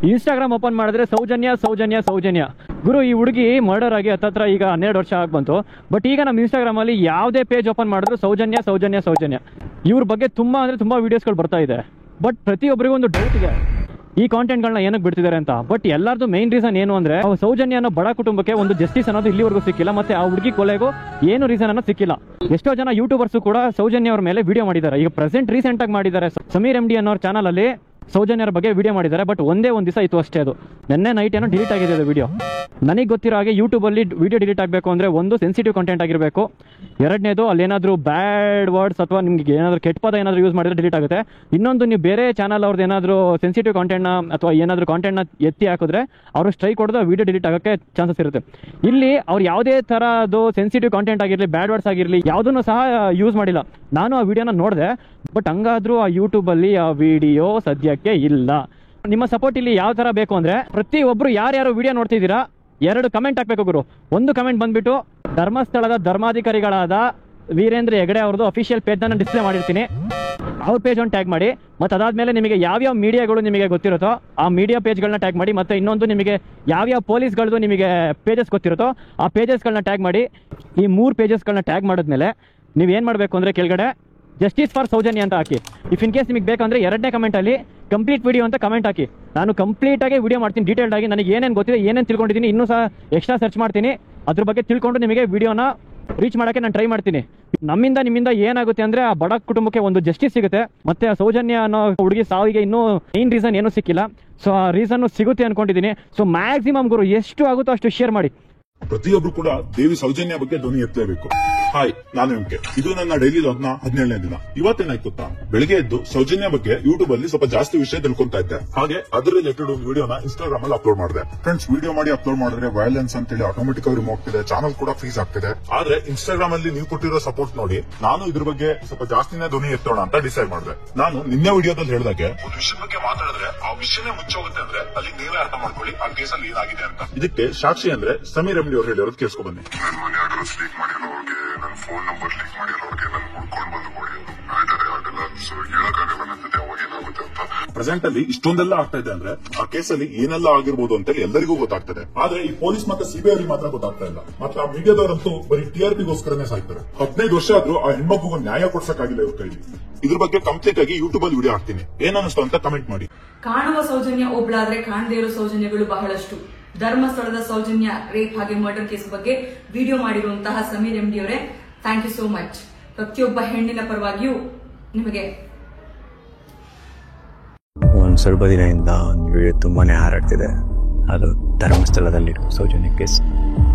Instagram open ಮಾಡಿದ್ರೆ ಸೌಜನ್ಯ ಸೌಜನ್ಯ ಸೌಜನ್ಯ. ಗುರು, ಈ ಹುಡುಗಿ ಮರ್ಡರ್ ಆಗಿ ಹತ್ತತ್ರ ಈಗ 12 ವರ್ಷ ಆಗಿ ಬಂತು. ಬಟ್ ಈಗ ನಮ್ಮ ಇನ್ಸ್ಟಾಗ್ರಾಮಲ್ಲಿ ಯಾವುದೇ ಪೇಜ್ ಓಪನ್ ಮಾಡಿದ್ರು ಸೌಜನ್ಯ ಸೌಜನ್ಯ ಸೌಜನ್ಯ. ಇವ್ರ ಬಗ್ಗೆ ತುಂಬ ಅಂದರೆ ತುಂಬ ವೀಡಿಯೋಸ್ಗಳು ಬರ್ತಾ ಇದೆ. ಬಟ್ ಪ್ರತಿಯೊಬ್ಬರಿಗೂ ಒಂದು ಡೌಟ್ ಇದೆ, ಈ ಕಾಂಟೆಂಟ್ಗಳನ್ನ ಏನಕ್ಕೆ ಬಿಡ್ತಿದ್ದಾರೆ ಅಂತ. ಬಟ್ ಎಲ್ಲರದು ಮೇನ್ ರೀಸನ್ ಏನು ಅಂದರೆ, ಸೌಜನ್ಯ ಅನ್ನೋ ಬಡ ಕುಟುಂಬಕ್ಕೆ ಒಂದು ಜಸ್ಟಿಸ್ ಅನ್ನೋದು ಇಲ್ಲಿವರೆಗೂ ಸಿಕ್ಕಿಲ್ಲ, ಮತ್ತೆ ಆ ಹುಡುಗಿ ಕೊಲೆಗೂ ಏನು ರೀಸನ್ ಅನ್ನೋದು ಸಿಕ್ಕಿಲ್ಲ. ಎಷ್ಟೋ ಜನ ಯೂಟ್ಯೂಬರ್ಸು ಕೂಡ ಸೌಜನ್ಯ ಅವ್ರ ಮೇಲೆ ವಿಡಿಯೋ ಮಾಡಿದ್ದಾರೆ. ಈಗ ರೀಸೆಂಟ್ ಆಗಿ ಮಾಡಿದ್ದಾರೆ, ಸಮೀರ್ MD ಅನ್ನೋರ್ ಚಾನಲ್ ಅಲ್ಲಿ ಸೌಜನ್ಯರ ಬಗ್ಗೆ ವಿಡಿಯೋ ಮಾಡಿದ್ದಾರೆ. ಬಟ್ ಒಂದೇ ಒಂದು ದಿವಸ ಇತ್ತು ಅಷ್ಟೇ, ಅದು ನಿನ್ನೆ ನೈಟ್ ಏನೋ ಡಿಲೀಟ್ ಆಗಿದೆ ಅದು ವಿಡಿಯೋ. ನನಗೆ ಗೊತ್ತಿರೋ ಹಾಗೆ ಯೂಟ್ಯೂಬಲ್ಲಿ ವಿಡಿಯೋ ಡಿಲೀಟ್ ಆಗಬೇಕು ಅಂದರೆ ಒಂದು ಸೆನ್ಸಿಟಿವ್ ಕಂಟೆಂಟ್ ಆಗಿರಬೇಕು, ಎರಡನೇದು ಅಲ್ಲೇನಾದರೂ ಬ್ಯಾಡ್ ವರ್ಡ್ಸ್ ಅಥವಾ ನಿಮ್ಗೆ ಏನಾದರೂ ಕೆಟ್ಟ ಪದ ಏನಾದರೂ ಯೂಸ್ ಮಾಡಿದ್ರೆ ಡಿಲೀಟ್ ಆಗುತ್ತೆ. ಇನ್ನೊಂದು, ನೀವು ಬೇರೆ ಚಾನಲ್ ಅವ್ರದ್ದು ಏನಾದರೂ ಸೆನ್ಸಿಟಿವ್ ಕಾಂಟೆಂಟ್ನ ಅಥವಾ ಏನಾದರೂ ಕಾಂಟೆಂಟ್ನ ಎತ್ತಿ ಹಾಕಿದ್ರೆ ಅವರು ಸ್ಟ್ರೈಕ್ ಹೊಡೆದು ವಿಡಿಯೋ ಡಿಲೀಟ್ ಆಗೋಕ್ಕೆ ಚಾನ್ಸಸ್ ಇರುತ್ತೆ. ಇಲ್ಲಿ ಅವ್ರು ಯಾವುದೇ ಥರದ್ದು ಸೆನ್ಸಿಟಿವ್ ಕಾಂಟೆಂಟ್ ಆಗಿರಲಿ, ಬ್ಯಾಡ್ ವರ್ಡ್ಸ್ ಆಗಿರಲಿ, ಯಾವುದನ್ನು ಸಹ ಯೂಸ್ ಮಾಡಿಲ್ಲ. ನಾನು ಆ ವಿಡಿಯೋನ ನೋಡಿದೆ, ಬಟ್ ಹಂಗಾದ್ರೂ ಆ ಯೂಟ್ಯೂಬಲ್ಲಿ ಆ ವಿಡಿಯೋ ಸದ್ಯಕ್ಕೆ ಇಲ್ಲ. ನಿಮ್ಮ ಸಪೋರ್ಟ್ ಇಲ್ಲಿ ಯಾವ ಥರ ಬೇಕು ಅಂದರೆ, ಪ್ರತಿಯೊಬ್ಬರು ಯಾರ್ಯಾರು ವಿಡಿಯೋ ನೋಡ್ತಿದ್ದೀರಾ 2 ಕಮೆಂಟ್ ಹಾಕಬೇಕು ಗುರು. ಒಂದು ಕಮೆಂಟ್ ಬಂದುಬಿಟ್ಟು ಧರ್ಮಸ್ಥಳದ ಧರ್ಮಾಧಿಕಾರಿಗಳಾದ ವೀರೇಂದ್ರ ಹೆಗಡೆ ಅವ್ರದ್ದು ಅಫಿಷಿಯಲ್ ಪೇಜ್ನ ಡಿಸ್ಪ್ಲೇ ಮಾಡಿರ್ತೀನಿ, ಅವ್ರ ಪೇಜ್ ಒಂದು ಟ್ಯಾಗ್ ಮಾಡಿ. ಮತ್ತು ಅದಾದಮೇಲೆ ನಿಮಗೆ ಯಾವ್ಯಾವ ಮೀಡಿಯಾಗಳು ನಿಮಗೆ ಗೊತ್ತಿರುತ್ತೋ ಆ ಮೀಡಿಯಾ ಪೇಜ್ಗಳನ್ನ ಟ್ಯಾಗ್ ಮಾಡಿ. ಮತ್ತು ಇನ್ನೊಂದು, ನಿಮಗೆ ಯಾವ್ಯಾವ ಪೊಲೀಸ್ಗಳದ್ದು ನಿಮಗೆ ಪೇಜಸ್ ಗೊತ್ತಿರುತ್ತೋ ಆ ಪೇಜಸ್ಗಳನ್ನ ಟ್ಯಾಗ್ ಮಾಡಿ. ಈ 3 ಪೇಜಸ್ಗಳನ್ನ ಟ್ಯಾಗ್ ಮಾಡಿದ್ಮೇಲೆ ನೀವೇನು ಮಾಡಬೇಕು ಅಂದರೆ, ಕೆಳಗಡೆ ಜಸ್ಟಿಸ್ ಫಾರ್ ಸೌಜನ್ಯ ಅಂತ ಹಾಕಿ. ಇಫ್ ಇನ್ ಕೇಸ್ ನಿಮಗೆ ಬೇಕಂದ್ರೆ 2ನೇ ಕಮೆಂಟಲ್ಲಿ ಕಂಪ್ಲೀಟ್ ವಿಡಿಯೋ ಅಂತ ಕಮೆಂಟ್ ಹಾಕಿ. ನಾನು ಕಂಪ್ಲೀಟಾಗಿ ವಿಡಿಯೋ ಮಾಡ್ತೀನಿ, ಡೀಟೇಲ್ಡ್ ಆಗಿ. ನನಗೆ ಏನೇನು ಗೊತ್ತಿದೆ, ಏನೇನು ತಿಳ್ಕೊಂಡಿದ್ದೀನಿ, ಇನ್ನೂ ಸಹ ಎಕ್ಸ್ಟ್ರಾ ಸರ್ಚ್ ಮಾಡ್ತೀನಿ. ಅದ್ರ ಬಗ್ಗೆ ತಿಳ್ಕೊಂಡು ನಿಮಗೆ ವಿಡಿಯೋನ ರೀಚ್ ಮಾಡೋಕ್ಕೆ ನಾನು ಟ್ರೈ ಮಾಡ್ತೀನಿ. ನಿಮ್ಮಿಂದ ಏನಾಗುತ್ತೆ ಅಂದರೆ, ಆ ಬಡ ಕುಟುಂಬಕ್ಕೆ ಒಂದು ಜಸ್ಟಿಸ್ ಸಿಗುತ್ತೆ. ಮತ್ತು ಆ ಸೌಜನ್ಯ ಅನ್ನೋ ಹುಡುಗಿ ಸಾವಿಗೆ ಇನ್ನೂ ಮೇನ್ ರೀಸನ್ ಏನೂ ಸಿಕ್ಕಿಲ್ಲ. ಸೊ ಆ ರೀಸನ್ನು ಸಿಗುತ್ತೆ ಅನ್ಕೊಂಡಿದ್ದೀನಿ. ಸೊ ಮ್ಯಾಕ್ಸಿಮಮ್ ಗುರು ಎಷ್ಟು ಆಗುತ್ತೋ ಅಷ್ಟು ಶೇರ್ ಮಾಡಿ. ಪ್ರತಿಯೊಬ್ರು ಕೂಡ ದೇವಿ ಸೌಜನ್ಯ ಬಗ್ಗೆ ಧ್ವನಿ ಎತ್ತಲೇಬೇಕು. ಹಾಯ್, ನಾನು MK. ಇದು ನನ್ನ ಡೈಲಿ ಲಾಗ್ನ 17ನೇ ದಿನ. ಇವತ್ತೇನಾಯ್ತು ಗೊತ್ತಾ, ಬೆಳಿಗ್ಗೆ ಎದ್ದು ಸೌಜನ್ಯ ಬಗ್ಗೆ ಯೂಟ್ಯೂಬ್ ಅಲ್ಲಿ ಸ್ವಲ್ಪ ಜಾಸ್ತಿ ವಿಷಯ ತಿಳ್ಕೊಂತಾ ಇದ್ದೆ. ಹಾಗೆ ಅದ್ರ ರಿಲೇಟೆಡ್ ಒಂದು ವಿಡಿಯೋನ ಇನ್ಸ್ಟಾಗ್ರಾಮ್ ಅಲ್ಲಿ ಅಪ್ಲೋಡ್ ಮಾಡಿದೆ. ಫ್ರೆಂಡ್ಸ್, ವಿಡಿಯೋ ಮಾಡಿ ಅಪ್ಲೋಡ್ ಮಾಡಿದ್ರೆ ವೈಲೆನ್ಸ್ ಅಂತ ಹೇಳಿ ಆಟೋಮೆಟಿಕ್ ಆಗಿ ರಿಮೂವ್ ಆಗ್ತಿದೆ, ಚಾನಲ್ ಕೂಡ ಫ್ರೀಸ್ ಆಗ್ತಿದೆ. ಆದ್ರೆ ಇನ್ಸ್ಟಾಗ್ರಾಮ್ ಅಲ್ಲಿ ನೀವು ಕೊಟ್ಟಿರೋ ಸಪೋರ್ಟ್ ನೋಡಿ ನಾನು ಇದ್ರ ಬಗ್ಗೆ ಸ್ವಲ್ಪ ಜಾಸ್ತಿನೇ ಧ್ವನಿ ಎತ್ತೋಣ ಅಂತ ಡಿಸೈಡ್ ಮಾಡಿದೆ. ನಾನು ನಿನ್ನೆ ವಿಡಿಯೋದಲ್ಲಿ ಹೇಳಿದಾಗೆ ಒಂದು ವಿಷಯ ಬಗ್ಗೆ ಮಾತಾಡಿದ್ರೆ ಆ ವಿಷಯನೇ ಮುಚ್ಚೋಗುತ್ತೆ ಅಂದ್ರೆ ಅಲ್ಲಿ ನೀವೇ ಅರ್ಥ ಮಾಡ್ಕೊಳ್ಳಿ ಆ ಕೇಸಲ್ಲಿ ಏನಾಗಿದೆ ಅಂತ. ಇದಕ್ಕೆ ಸಾಕ್ಷಿ ಅಂದ್ರೆ ಸಮೀರ್ MD ಅವ್ರು ಹೇಳಿರೋದು ಕೇಳಿಸ್ಕೊ ಬನ್ನಿ. ನನ್ನ ಮನೆ ಅಡ್ರೆಸ್ ಲೀಕ್ ಮಾಡಿರೋರಿಗೆ, ನನ್ನ ಫೋನ್ ನಂಬರ್ ಲೀಕ್ ಮಾಡಿರೋರಿಗೆ ನಾನು ಹುಡ್ಕೊಂಡು ಬಂದು ಕೊಡಿ. ಮ್ಯಾಟರೇ ಆಗಲ್ಲ, ಸೊ ಹೇಳಕ್ಕಾಗಲ್ಲ ನನ್ನ ಜೊತೆ ಅವಾಗ ಏನಾಗುತ್ತೆ ಅಂತ. ಪ್ರೆಸೆಂಟ್ ಅಲ್ಲಿ ಇಷ್ಟೊಂದೆಲ್ಲ ಆಗ್ತಾ ಇದೆ ಅಂದ್ರೆ ಆ ಕೇಸಲ್ಲಿ ಏನೆಲ್ಲ ಆಗಿರ್ಬೋದು ಅಂತ ಎಲ್ಲರಿಗೂ ಗೊತ್ತಾಗ್ತದೆ. ಆದ್ರೆ ಈ ಪೊಲೀಸ್ ಮತ್ತೆ CBI ಅವರಿಗೆ ಮಾತ್ರ ಗೊತ್ತಾಗ್ತಾ ಇಲ್ಲ. ಮತ್ತೆ ಆ ಮೀಡಿಯಾದವರಂತೂ ಬರೀ TRPಗೋಸ್ಕರನೇ ಸಾಯ್ತಾರೆ. 15 ವರ್ಷ ಆದ್ರೂ ಆ ಹೆಣ್ಮಗುಗೆ ನ್ಯಾಯ ಕೊಡ್ಸಕ್ಕಾಗಿಲ್ಲ ಇವ್ರ ಕೈಲಿ. ಇದ್ರ ಬಗ್ಗೆ ಕಂಪ್ಲೀಟ್ ಆಗಿ ಯೂಟ್ಯೂಬ್ ಅಲ್ಲಿ ವಿಡಿಯೋ ಹಾಕ್ತೀನಿ, ಏನನ್ನಿಸ್ತು ಅಂತ ಕಮೆಂಟ್ ಮಾಡಿ. ಕಾಣುವ ಸೌಜನ್ಯ ಒಬ್ಳಾದ್ರೆ ಕಾಣದೇ ಇರೋ ಸೌಜನ್ಯಗಳು ಬಹಳಷ್ಟು. ಧರ್ಮಸ್ಥಳದ ಸೌಜನ್ಯ ರೇಪ್ ಹಾಗೆ ಮರ್ಡರ್ ಕೇಸ್ ಬಗ್ಗೆ ವಿಡಿಯೋ ಮಾಡಿರುವಂತಹ ಸಮೀರ್ MD ಅವರೇ, ಥ್ಯಾಂಕ್ ಯು ಸೋ ಮಚ್. ಪ್ರತಿಯೊಬ್ಬ ಹೆಣ್ಣಿನ ಪರವಾಗಿಯೂ ನಿಮಗೆ. ಒಂದು ಸ್ವಲ್ಪ ದಿನದಿಂದ ಒಂದು ವಿಡಿಯೋ ತುಂಬಾನೇ ಹಾರಾಡ್ತಿದೆ, ಅದು ಧರ್ಮಸ್ಥಳದಲ್ಲಿರೋ ಸೌಜನ್ಯ ಕೇಸ್.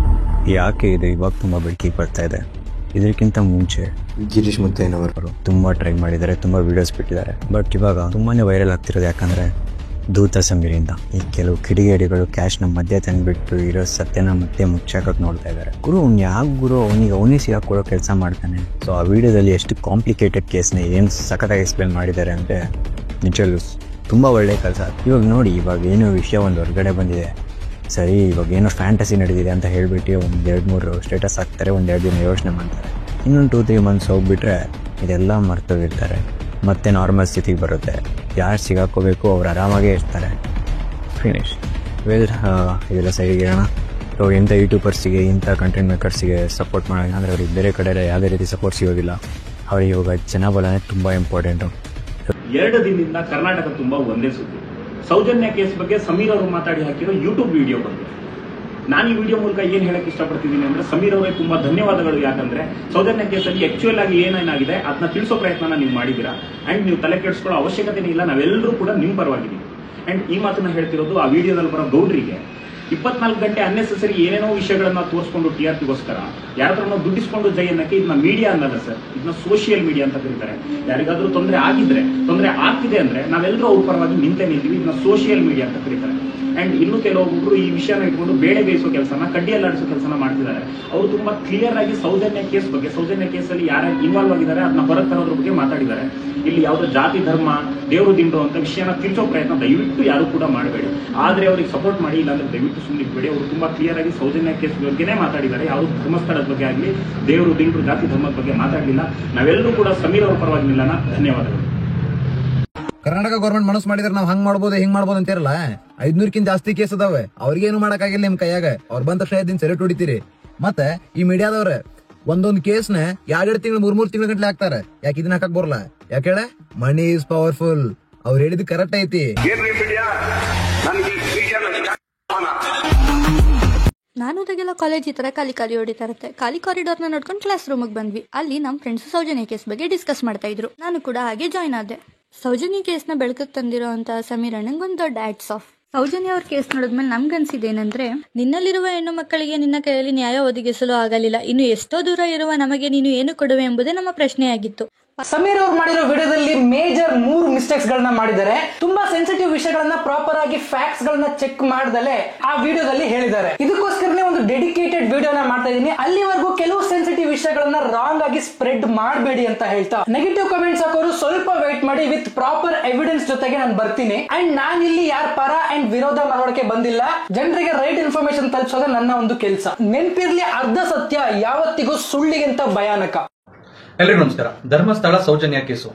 ಯಾಕೆ ಇದೆ ಇವಾಗ ತುಂಬ ಬೆಳಕಿಗೆ ಬರ್ತಾ ಇದೆ? ಇದಕ್ಕಿಂತ ಮುಂಚೆ ಗಿರೀಶ್ ಮುತ್ತಯ್ಯನವರು ತುಂಬ ಟ್ರೈ ಮಾಡಿದ್ದಾರೆ, ತುಂಬ ವಿಡಿಯೋಸ್ ಬಿಟ್ಟಿದ್ದಾರೆ. ಬಟ್ ಇವಾಗ ತುಂಬಾನೇ ವೈರಲ್ ಆಗ್ತಿರೋದು ಯಾಕಂದರೆ ದೂತ ಸಮೀರಿಂದ ಈ ಕೆಲವು ಕಿಡಿಗೇಡಿಗಳು ಕ್ಯಾಶ್ನ ಮಧ್ಯೆ ತಂದುಬಿಟ್ಟು ಇರೋ ಸತ್ಯನ ಮತ್ತೆ ಮುಚ್ಚಾಕೋಕೆ ನೋಡ್ತಾ ಇದ್ದಾರೆ. ಗುರು ಅವ್ನು ಯಾಕೆ ಗುರು ಅವನಿಗೆ ಸಿಗಾಕೊಡೋ ಕೆಲಸ ಮಾಡ್ತಾನೆ. ಸೊ ಆ ವಿಡಿಯೋದಲ್ಲಿ ಎಷ್ಟು ಕಾಂಪ್ಲಿಕೇಟೆಡ್ ಕೇಸ್ನ ಏನು ಸಖತ್ತಾಗಿ ಎಕ್ಸ್ಪ್ಲೇನ್ ಮಾಡಿದ್ದಾರೆ ಅಂದರೆ ನಿಜವೂ ತುಂಬ ಒಳ್ಳೆಯ ಕೆಲಸ. ಇವಾಗ ನೋಡಿ, ಇವಾಗ ಏನೋ ವಿಷಯ ಒಂದು ಹೊರಗಡೆ ಬಂದಿದೆ, ಸರಿ ಇವಾಗ ಏನೋ ಫ್ಯಾಂಟಸಿ ನಡೆದಿದೆ ಅಂತ ಹೇಳಿಬಿಟ್ಟು ಒಂದು 2-3 ಸ್ಟೇಟಸ್ ಹಾಕ್ತಾರೆ, ಒಂದು 2 ದಿನ ಯೋಚನೆ ಮಾಡ್ತಾರೆ. ಇನ್ನೊಂದು 2-3 ಮಂತ್ಸ್ ಹೋಗ್ಬಿಟ್ರೆ ಇದೆಲ್ಲ ಮರ್ತೋಗಿರ್ತಾರೆ, ಮತ್ತೆ ನಾರ್ಮಲ್ ಸ್ಥಿತಿಗೆ ಬರುತ್ತೆ. ಯಾರು ಸಿಗಾಕೋಬೇಕು ಅವ್ರು ಆರಾಮಾಗೇ ಇರ್ತಾರೆ. ಫಿನಿಶ್. ಇದೆಲ್ಲ ಸೈಡಿಗೆ ಇರೋಣ. ಸೊ ಇಂಥ ಯೂಟ್ಯೂಬರ್ಸಿಗೆ, ಇಂಥ ಕಂಟೆಂಟ್ ಮೇಕರ್ಸಿಗೆ ಸಪೋರ್ಟ್ ಮಾಡೋಣ ಅಂದರೆ ಅವ್ರಿಗೆ ಬೇರೆ ಕಡೆ ಯಾವುದೇ ರೀತಿ ಸಪೋರ್ಟ್ ಸಿಗೋದಿಲ್ಲ. ಅವ್ರಿಗೆ ಇವಾಗ ಜನಬಲನೇ ತುಂಬ ಇಂಪಾರ್ಟೆಂಟು. 2 ದಿನದಿಂದ ಕರ್ನಾಟಕ ತುಂಬಾ ಒಂದೇ ಸುದ್ದಿ. ಸೌಜನ್ಯ ಕೇಸ್ ಬಗ್ಗೆ ಸಮೀರ್ ಅವರು ಮಾತಾಡಿ ಹಾಕಿರೋ ಯೂಟ್ಯೂಬ್ ವಿಡಿಯೋ ಬಗ್ಗೆ ನಾನು ಈ ವಿಡಿಯೋ ಮೂಲಕ ಏನ್ ಹೇಳಕ್ ಇಷ್ಟಪಡ್ತಿದ್ದೀನಿ ಅಂದ್ರೆ, ಸಮೀರ್ ಅವರಿಗೆ ತುಂಬಾ ಧನ್ಯವಾದಗಳು. ಯಾಕಂದ್ರೆ ಸೌಜನ್ಯ ಕೇಸಲ್ಲಿ ಆಕ್ಚುಯಲ್ ಆಗಿ ಏನೇನಾಗಿದೆ ಅದನ್ನ ತಿಳಿಸೋ ಪ್ರಯತ್ನ ನೀವು ಮಾಡಿದ್ದೀರಾ. ಅಂಡ್ ನೀವು ತಲೆ ಕೆಡಿಸ್ಕೊಳ್ಳೋ ಅವಶ್ಯಕತೆ ಇಲ್ಲ, ನಾವೆಲ್ಲರೂ ಕೂಡ ನಿಮ್ ಪರವಾಗಿದ್ದೀವಿ. ಅಂಡ್ ಈ ಮಾತನ್ನ ಹೇಳ್ತಿರೋದು ಆ ವಿಡಿಯೋದಲ್ಲಿ ಬರೋ ಗೌಡ್ರಿಗೆ 24 ಗಂಟೆ ಅನ್ನೆಸೆಸರಿ ಏನೇನೋ ವಿಷಯಗಳನ್ನ ತೋರಿಸ್ಕೊಂಡು TRPಗೋಸ್ಕರ ಯಾರತ್ರನೋ ದುಡ್ಡಿಸ್ಕೊಂಡು ಜೈ ಅನ್ನಕ್ಕೆ ಇದನ್ನ ಮೀಡಿಯಾ ಅನ್ನಲ್ಲ ಸರ್, ಇದನ್ನ ಸೋಷಿಯಲ್ ಮೀಡಿಯಾ ಅಂತ ಕರೀತಾರೆ. ಯಾರಿಗಾದ್ರೂ ತೊಂದರೆ ಆಗಿದ್ರೆ, ತೊಂದರೆ ಆಗ್ತಿದೆ ಅಂದ್ರೆ ನಾವೆಲ್ಲರೂ ಅವ್ರ ಪರವಾಗಿ ನಿಂತೇ ನಿಲ್ತೀವಿ, ಇದನ್ನ ಸೋಷಿಯಲ್ ಮೀಡಿಯಾ ಅಂತ ಕರೀತಾರೆ. ಅಂಡ್ ಇನ್ನು ಕೆಲವೊಬ್ಬರು ಈ ವಿಷಯನ ಇಟ್ಕೊಂಡು ಬೇಳೆ ಬೇಯಿಸೋ ಕೆಲಸನ, ಕಡ್ಡಿಯಲ್ಲಾಡಿಸೋ ಕೆಲಸನ ಮಾಡ್ತಿದ್ದಾರೆ. ಅವರು ತುಂಬಾ ಕ್ಲಿಯರ್ ಆಗಿ ಸೌಜನ್ಯ ಕೇಸ್ ಬಗ್ಗೆ, ಸೌಜನ್ಯ ಕೇಸಲ್ಲಿ ಯಾರು ಇನ್ವಾಲ್ವ್ ಆಗಿದ್ದಾರೆ ಅದನ್ನ ಹೊರಗೆ ತರೋದ್ರ ಬಗ್ಗೆ ಮಾತಾಡಿದ್ದಾರೆ. ಇಲ್ಲಿ ಯಾವುದೋ ಜಾತಿ ಧರ್ಮ ದೇವರು ದಿಂಡು ಅಂತ ವಿಷಯನ ತಿಳಿಸೋ ಪ್ರಯತ್ನ ದಯವಿಟ್ಟು ಯಾರು ಕೂಡ ಮಾಡಬೇಡಿ. ಆದ್ರೆ ಅವ್ರಿಗೆ ಸಪೋರ್ಟ್ ಮಾಡಿ, ಇಲ್ಲಾಂದ್ರೆ ದಯವಿಟ್ಟು ಸುಮ್ಮನೆ ಬೇಡಿ. ಅವರು ತುಂಬಾ ಕ್ಲಿಯರ್ ಆಗಿ ಸೌಜನ್ಯ ಕೇಸ್ ಬಗ್ಗೆನೇ ಮಾತಾಡಿದ್ದಾರೆ, ಯಾವುದು ಧರ್ಮಸ್ಥಳದ ಬಗ್ಗೆ ಆಗಲಿ, ದೇವರು ದಿಂಡು ಜಾತಿ ಧರ್ಮದ ಬಗ್ಗೆ ಮಾತಾಡಲಿಲ್ಲ. ನಾವೆಲ್ಲರೂ ಕೂಡ ಸಮೀರ್ ಅವ್ರ ಪರವಾಗಿ ನಿಲ್ಲೋಣ. ಧನ್ಯವಾದಗಳು. ಕರ್ನಾಟಕ ಗೌರ್ಮೆಂಟ್ ಮನಸ್ಸು ಮಾಡಿದ್ರೆ ನಾವ್ ಹಂಗ್ ಮಾಡ್ಬೋದು ಹಿಂಗ್ ಮಾಡ್ಬೋದು ಅಂತಿರಲ್ಲ. 500ಕ್ಕಿಂತ ಜಾಸ್ತಿ ಕೇಸ್ ಅದಾವೆ, ಅವ್ರಿಗೇನು ಮಾಡಕ್ಕಾಗಿಲ್ಲ ನಿಮ್ ಕೈಯಾಗ. ಅವ್ರ ಬಂದ ತಕ್ಷಣ ದಿನ ಸೆಲೆಕ್ಟ್ ಹೊಡಿತೀರಿ. ಮತ್ತೆ ಈ ಮೀಡಿಯಾದವ್ರ ಒಂದೊಂದ್ ಕೇಸ್ನ 2 ತಿಂಗಳು 3 ತಿಂಗಳ ಗಂಟ್ಲೆ ಹಾಕ್ತಾರೆ. ಯಾಕೆ ಇದನ್ನ ಹಾಕಕ್ ಬರಲ್ಲ? ಯಾಕೆ ಹೇಳ? Money is powerful. ಅವ್ರು ಹೇಳಿದ್ ಕರೆಕ್ಟ್ ಐತಿ. ನಾನು ಓದಾಗೆಲ್ಲ ಕಾಲೇಜ್ ಈ ತರ ಖಾಲಿ ಹೊಡಿತಾ ಇರುತ್ತೆ. ಖಾಲಿ ಕಾರಿಡಾರ್ನ ನೋಡ್ಕೊಂಡು ಕ್ಲಾಸ್ ರೂಮಿಗೆ ಬಂದ್ವಿ. ಅಲ್ಲಿ ನಮ್ಮ ಫ್ರೆಂಡ್ಸ್ ಸೌಜನ್ಯ ಕೇಸ್ ಬಗ್ಗೆ ಡಿಸ್ಕಸ್ ಮಾಡ್ತಾ ಇದ್ರು. ನಾನು ಕೂಡ ಹಾಗೆ ಜಾಯ್ನ್ ಆದೆ. ಸೌಜನ್ಯ ಕೇಸ್ನ ಬೆಳಕಕ್ಕೆ ತಂದಿರೋ ಅಂತ ಸಮೀರ್ ಅಣ್ಣಂಗೊಂದು ದೊಡ್ಡ ಹ್ಯಾಟ್ಸ್ ಆಫ್. ಸೌಜನ್ಯ ಅವ್ರ ಕೇಸ್ ನೋಡಿದ್ಮೇಲೆ ನಮ್ಗನ್ಸಿದೇನಂದ್ರೆ, ನಿನ್ನಲ್ಲಿರುವ ಹೆಣ್ಣು ಮಕ್ಕಳಿಗೆ ನಿನ್ನ ಕೈಯಲ್ಲಿ ನ್ಯಾಯ ಒದಗಿಸಲು ಆಗಲಿಲ್ಲ, ಇನ್ನು ಎಷ್ಟೋ ದೂರ ಇರುವ ನಮಗೆ ನೀನು ಏನು ಕೊಡುವೆ ಎಂಬುದೇ ನಮ್ಮ ಪ್ರಶ್ನೆಯಾಗಿತ್ತು. ಸಮೀರ್ ಅವ್ರು ಮಾಡಿರೋ ವಿಡಿಯೋದಲ್ಲಿ ಮೇಜರ್ 3 ಮಿಸ್ಟೇಕ್ಸ್ ಗಳನ್ನ ಮಾಡಿದ್ದಾರೆ. ತುಂಬಾ ಸೆನ್ಸಿಟಿವ್ ವಿಷಯಗಳನ್ನ ಪ್ರಾಪರ್ ಆಗಿ ಫ್ಯಾಕ್ಟ್ಸ್ ಗಳನ್ನ ಚೆಕ್ ಮಾಡ್ದಲೆ ಆ ವಿಡಿಯೋದಲ್ಲಿ ಹೇಳಿದ್ದಾರೆ. ಇದಕ್ಕೋಸ್ಕರನೇ ಒಂದು ಡೆಡಿಕೇಟೆಡ್ ವಿಡಿಯೋನ ಮಾಡ್ತಾ ಇದೀನಿ. ಅಲ್ಲಿವರೆಗೂ ಕೆಲವು ಸೆನ್ಸಿಟಿವ್ ವಿಷಯಗಳನ್ನ ರಾಂಗ್ ಆಗಿ ಸ್ಪ್ರೆಡ್ ಮಾಡಬೇಡಿ ಅಂತ ಹೇಳ್ತಾ, ನೆಗೆಟಿವ್ ಕಮೆಂಟ್ಸ್ ಹಾಕೋರು ಸ್ವಲ್ಪ ವೇಟ್ ಮಾಡಿ, ವಿತ್ ಪ್ರಾಪರ್ ಎವಿಡೆನ್ಸ್ ಜೊತೆಗೆ ನಾನು ಬರ್ತೀನಿ. ಅಂಡ್ ನಾನು ಇಲ್ಲಿ ಯಾರ ಪರ ಅಂಡ್ ವಿರೋಧ ಮಾಡೋಕೆ ಬಂದಿಲ್ಲ, ಜನರಿಗೆ ರೈಟ್ ಇನ್ಫಾರ್ಮೇಶನ್ ತಲುಪಿಸೋದು ನನ್ನ ಒಂದು ಕೆಲಸ. ನೆನಪಿರ್ಲಿ, ಅರ್ಧ ಸತ್ಯ ಯಾವತ್ತಿಗೂ ಸುಳ್ಳಿಗಿಂತ ಭಯಾನಕ. ಎಲ್ಲರಿಗೂ ನಮಸ್ಕಾರ. ಧರ್ಮಸ್ಥಳ ಸೌಜನ್ಯ ಕೇಸು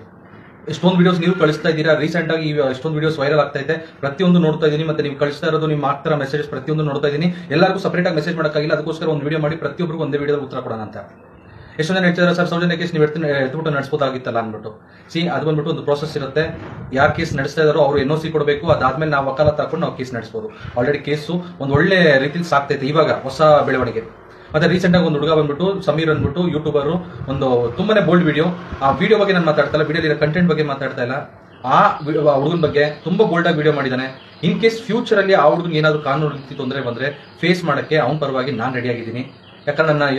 ಎಷ್ಟೊಂದು ವಿಡಿಯೋಸ್ ನೀವು ಕಳಿಸ್ತಾ ಇದ್ದೀರಾ. ರೀಸೆಂಟ್ ಆಗಿ ಎಷ್ಟೊಂದು ವಿಡಿಯೋಸ್ ವೈರಲ್ ಆಗ್ತಾ ಇದೆ. ಪ್ರತಿಯೊಂದು ನೋಡ್ತಾ ಇದ್ದೀನಿ. ಮತ್ತೆ ನೀವು ಕಳಿಸ್ತಾ ಇರೋದು, ನಿಮ್ಮ ಆಗ್ತಾ ಮೆಸೇಜಸ್ ಪ್ರತಿಯೊಂದು ನೋಡ್ತಾ ಇದ್ದೀನಿ. ಎಲ್ಲರಿಗೂ ಸಪರೇಟ್ ಆಗಿ ಮೆಸೇಜ್ ಮಾಡೋಕ್ಕಾಗಿಲ್ಲ. ಅದಕ್ಕೋಸ್ಕರ ಒಂದು ವಿಡಿಯೋ ಮಾಡಿ ಪ್ರತಿಯೊಬ್ಬರಿಗೂ ಒಂದೇ ವಿಡಿಯೋದಲ್ಲಿ ಉತ್ತರ ಕೊಡೋಣ ಅಂತ. ಎಷ್ಟೋ ಜನ ಹೇಳ್ತಿದ್ದಾರೆ, ಸರ್ ಸೌಜನ್ಯ ಕೇಸ್ ನೀವು ಎತ್ಬಿಟ್ಟು ನಡೆಸಬಹುದಾಗಿತ್ತಲ್ಲ ಅಂದ್ಬಿಟ್ಟು. ಅದು ಬಂದ್ಬಿಟ್ಟು ಒಂದು ಪ್ರೋಸೆಸ್ ಇರುತ್ತೆ. ಯಾರು ಕೇಸ್ ನಡೆಸ್ತಾ ಇದಾರೋ ಅವರು NOC ಕೊಡಬೇಕು. ಅದಾದ್ಮೇಲೆ ನಾವು ವಕಾಲತ್ ಹಾಕೊಂಡು ನಾವು ಕೇಸ್ ನಡೆಸಬಹುದು. ಆಲ್ರೆಡಿ ಕೇಸು ಒಂದು ಒಳ್ಳೆ ರೀತಿಲಿ ಸಾಕ್ತೈತೆ ಇವಾಗ, ಹೊಸ ಬೆಳವಣಿಗೆ. ಮತ್ತೆ ರೀಸೆಂಟ್ ಆಗಿ ಒಂದು ಹುಡುಗ ಬಂದ್ಬಿಟ್ಟು ಸಮೀರ್ ಅಂದ್ಬಿಟ್ಟು ಯೂಟ್ಯೂಬರ್, ಒಂದು ತುಂಬಾನೇ ಬೋಲ್ಡ್ ವಿಡಿಯೋ. ಆ ವಿಡಿಯೋ ಬಗ್ಗೆ ನಾನು ಮಾತಾಡ್ತಾ ಇಲ್ಲ, ವಿಡಿಯೋಲಿರೋ ಕಂಟೆಂಟ್ ಬಗ್ಗೆ ಮಾತಾಡ್ತಾ ಇಲ್ಲ. ಆ ಹುಡುಗನ ಬಗ್ಗೆ ತುಂಬಾ ಬೋಲ್ಡ್ ಆಗಿ ವಿಡಿಯೋ ಮಾಡಿದ್ದಾನೆ. ಇನ್ ಕೇಸ್ ಫ್ಯೂಚರ್ ಅಲ್ಲಿ ಆ ಹುಡುಗನ್ ಏನಾದ್ರು ಕಾನೂನು ರೀತಿ ತೊಂದರೆ ಬಂದ್ರೆ ಫೇಸ್ ಮಾಡಕ್ಕೆ ಅವನ ಪರವಾಗಿ ನಾನು ರೆಡಿ ಆಗಿದ್ದೀನಿ. ಯಾಕಂದ್ರೆ ನನ್ನ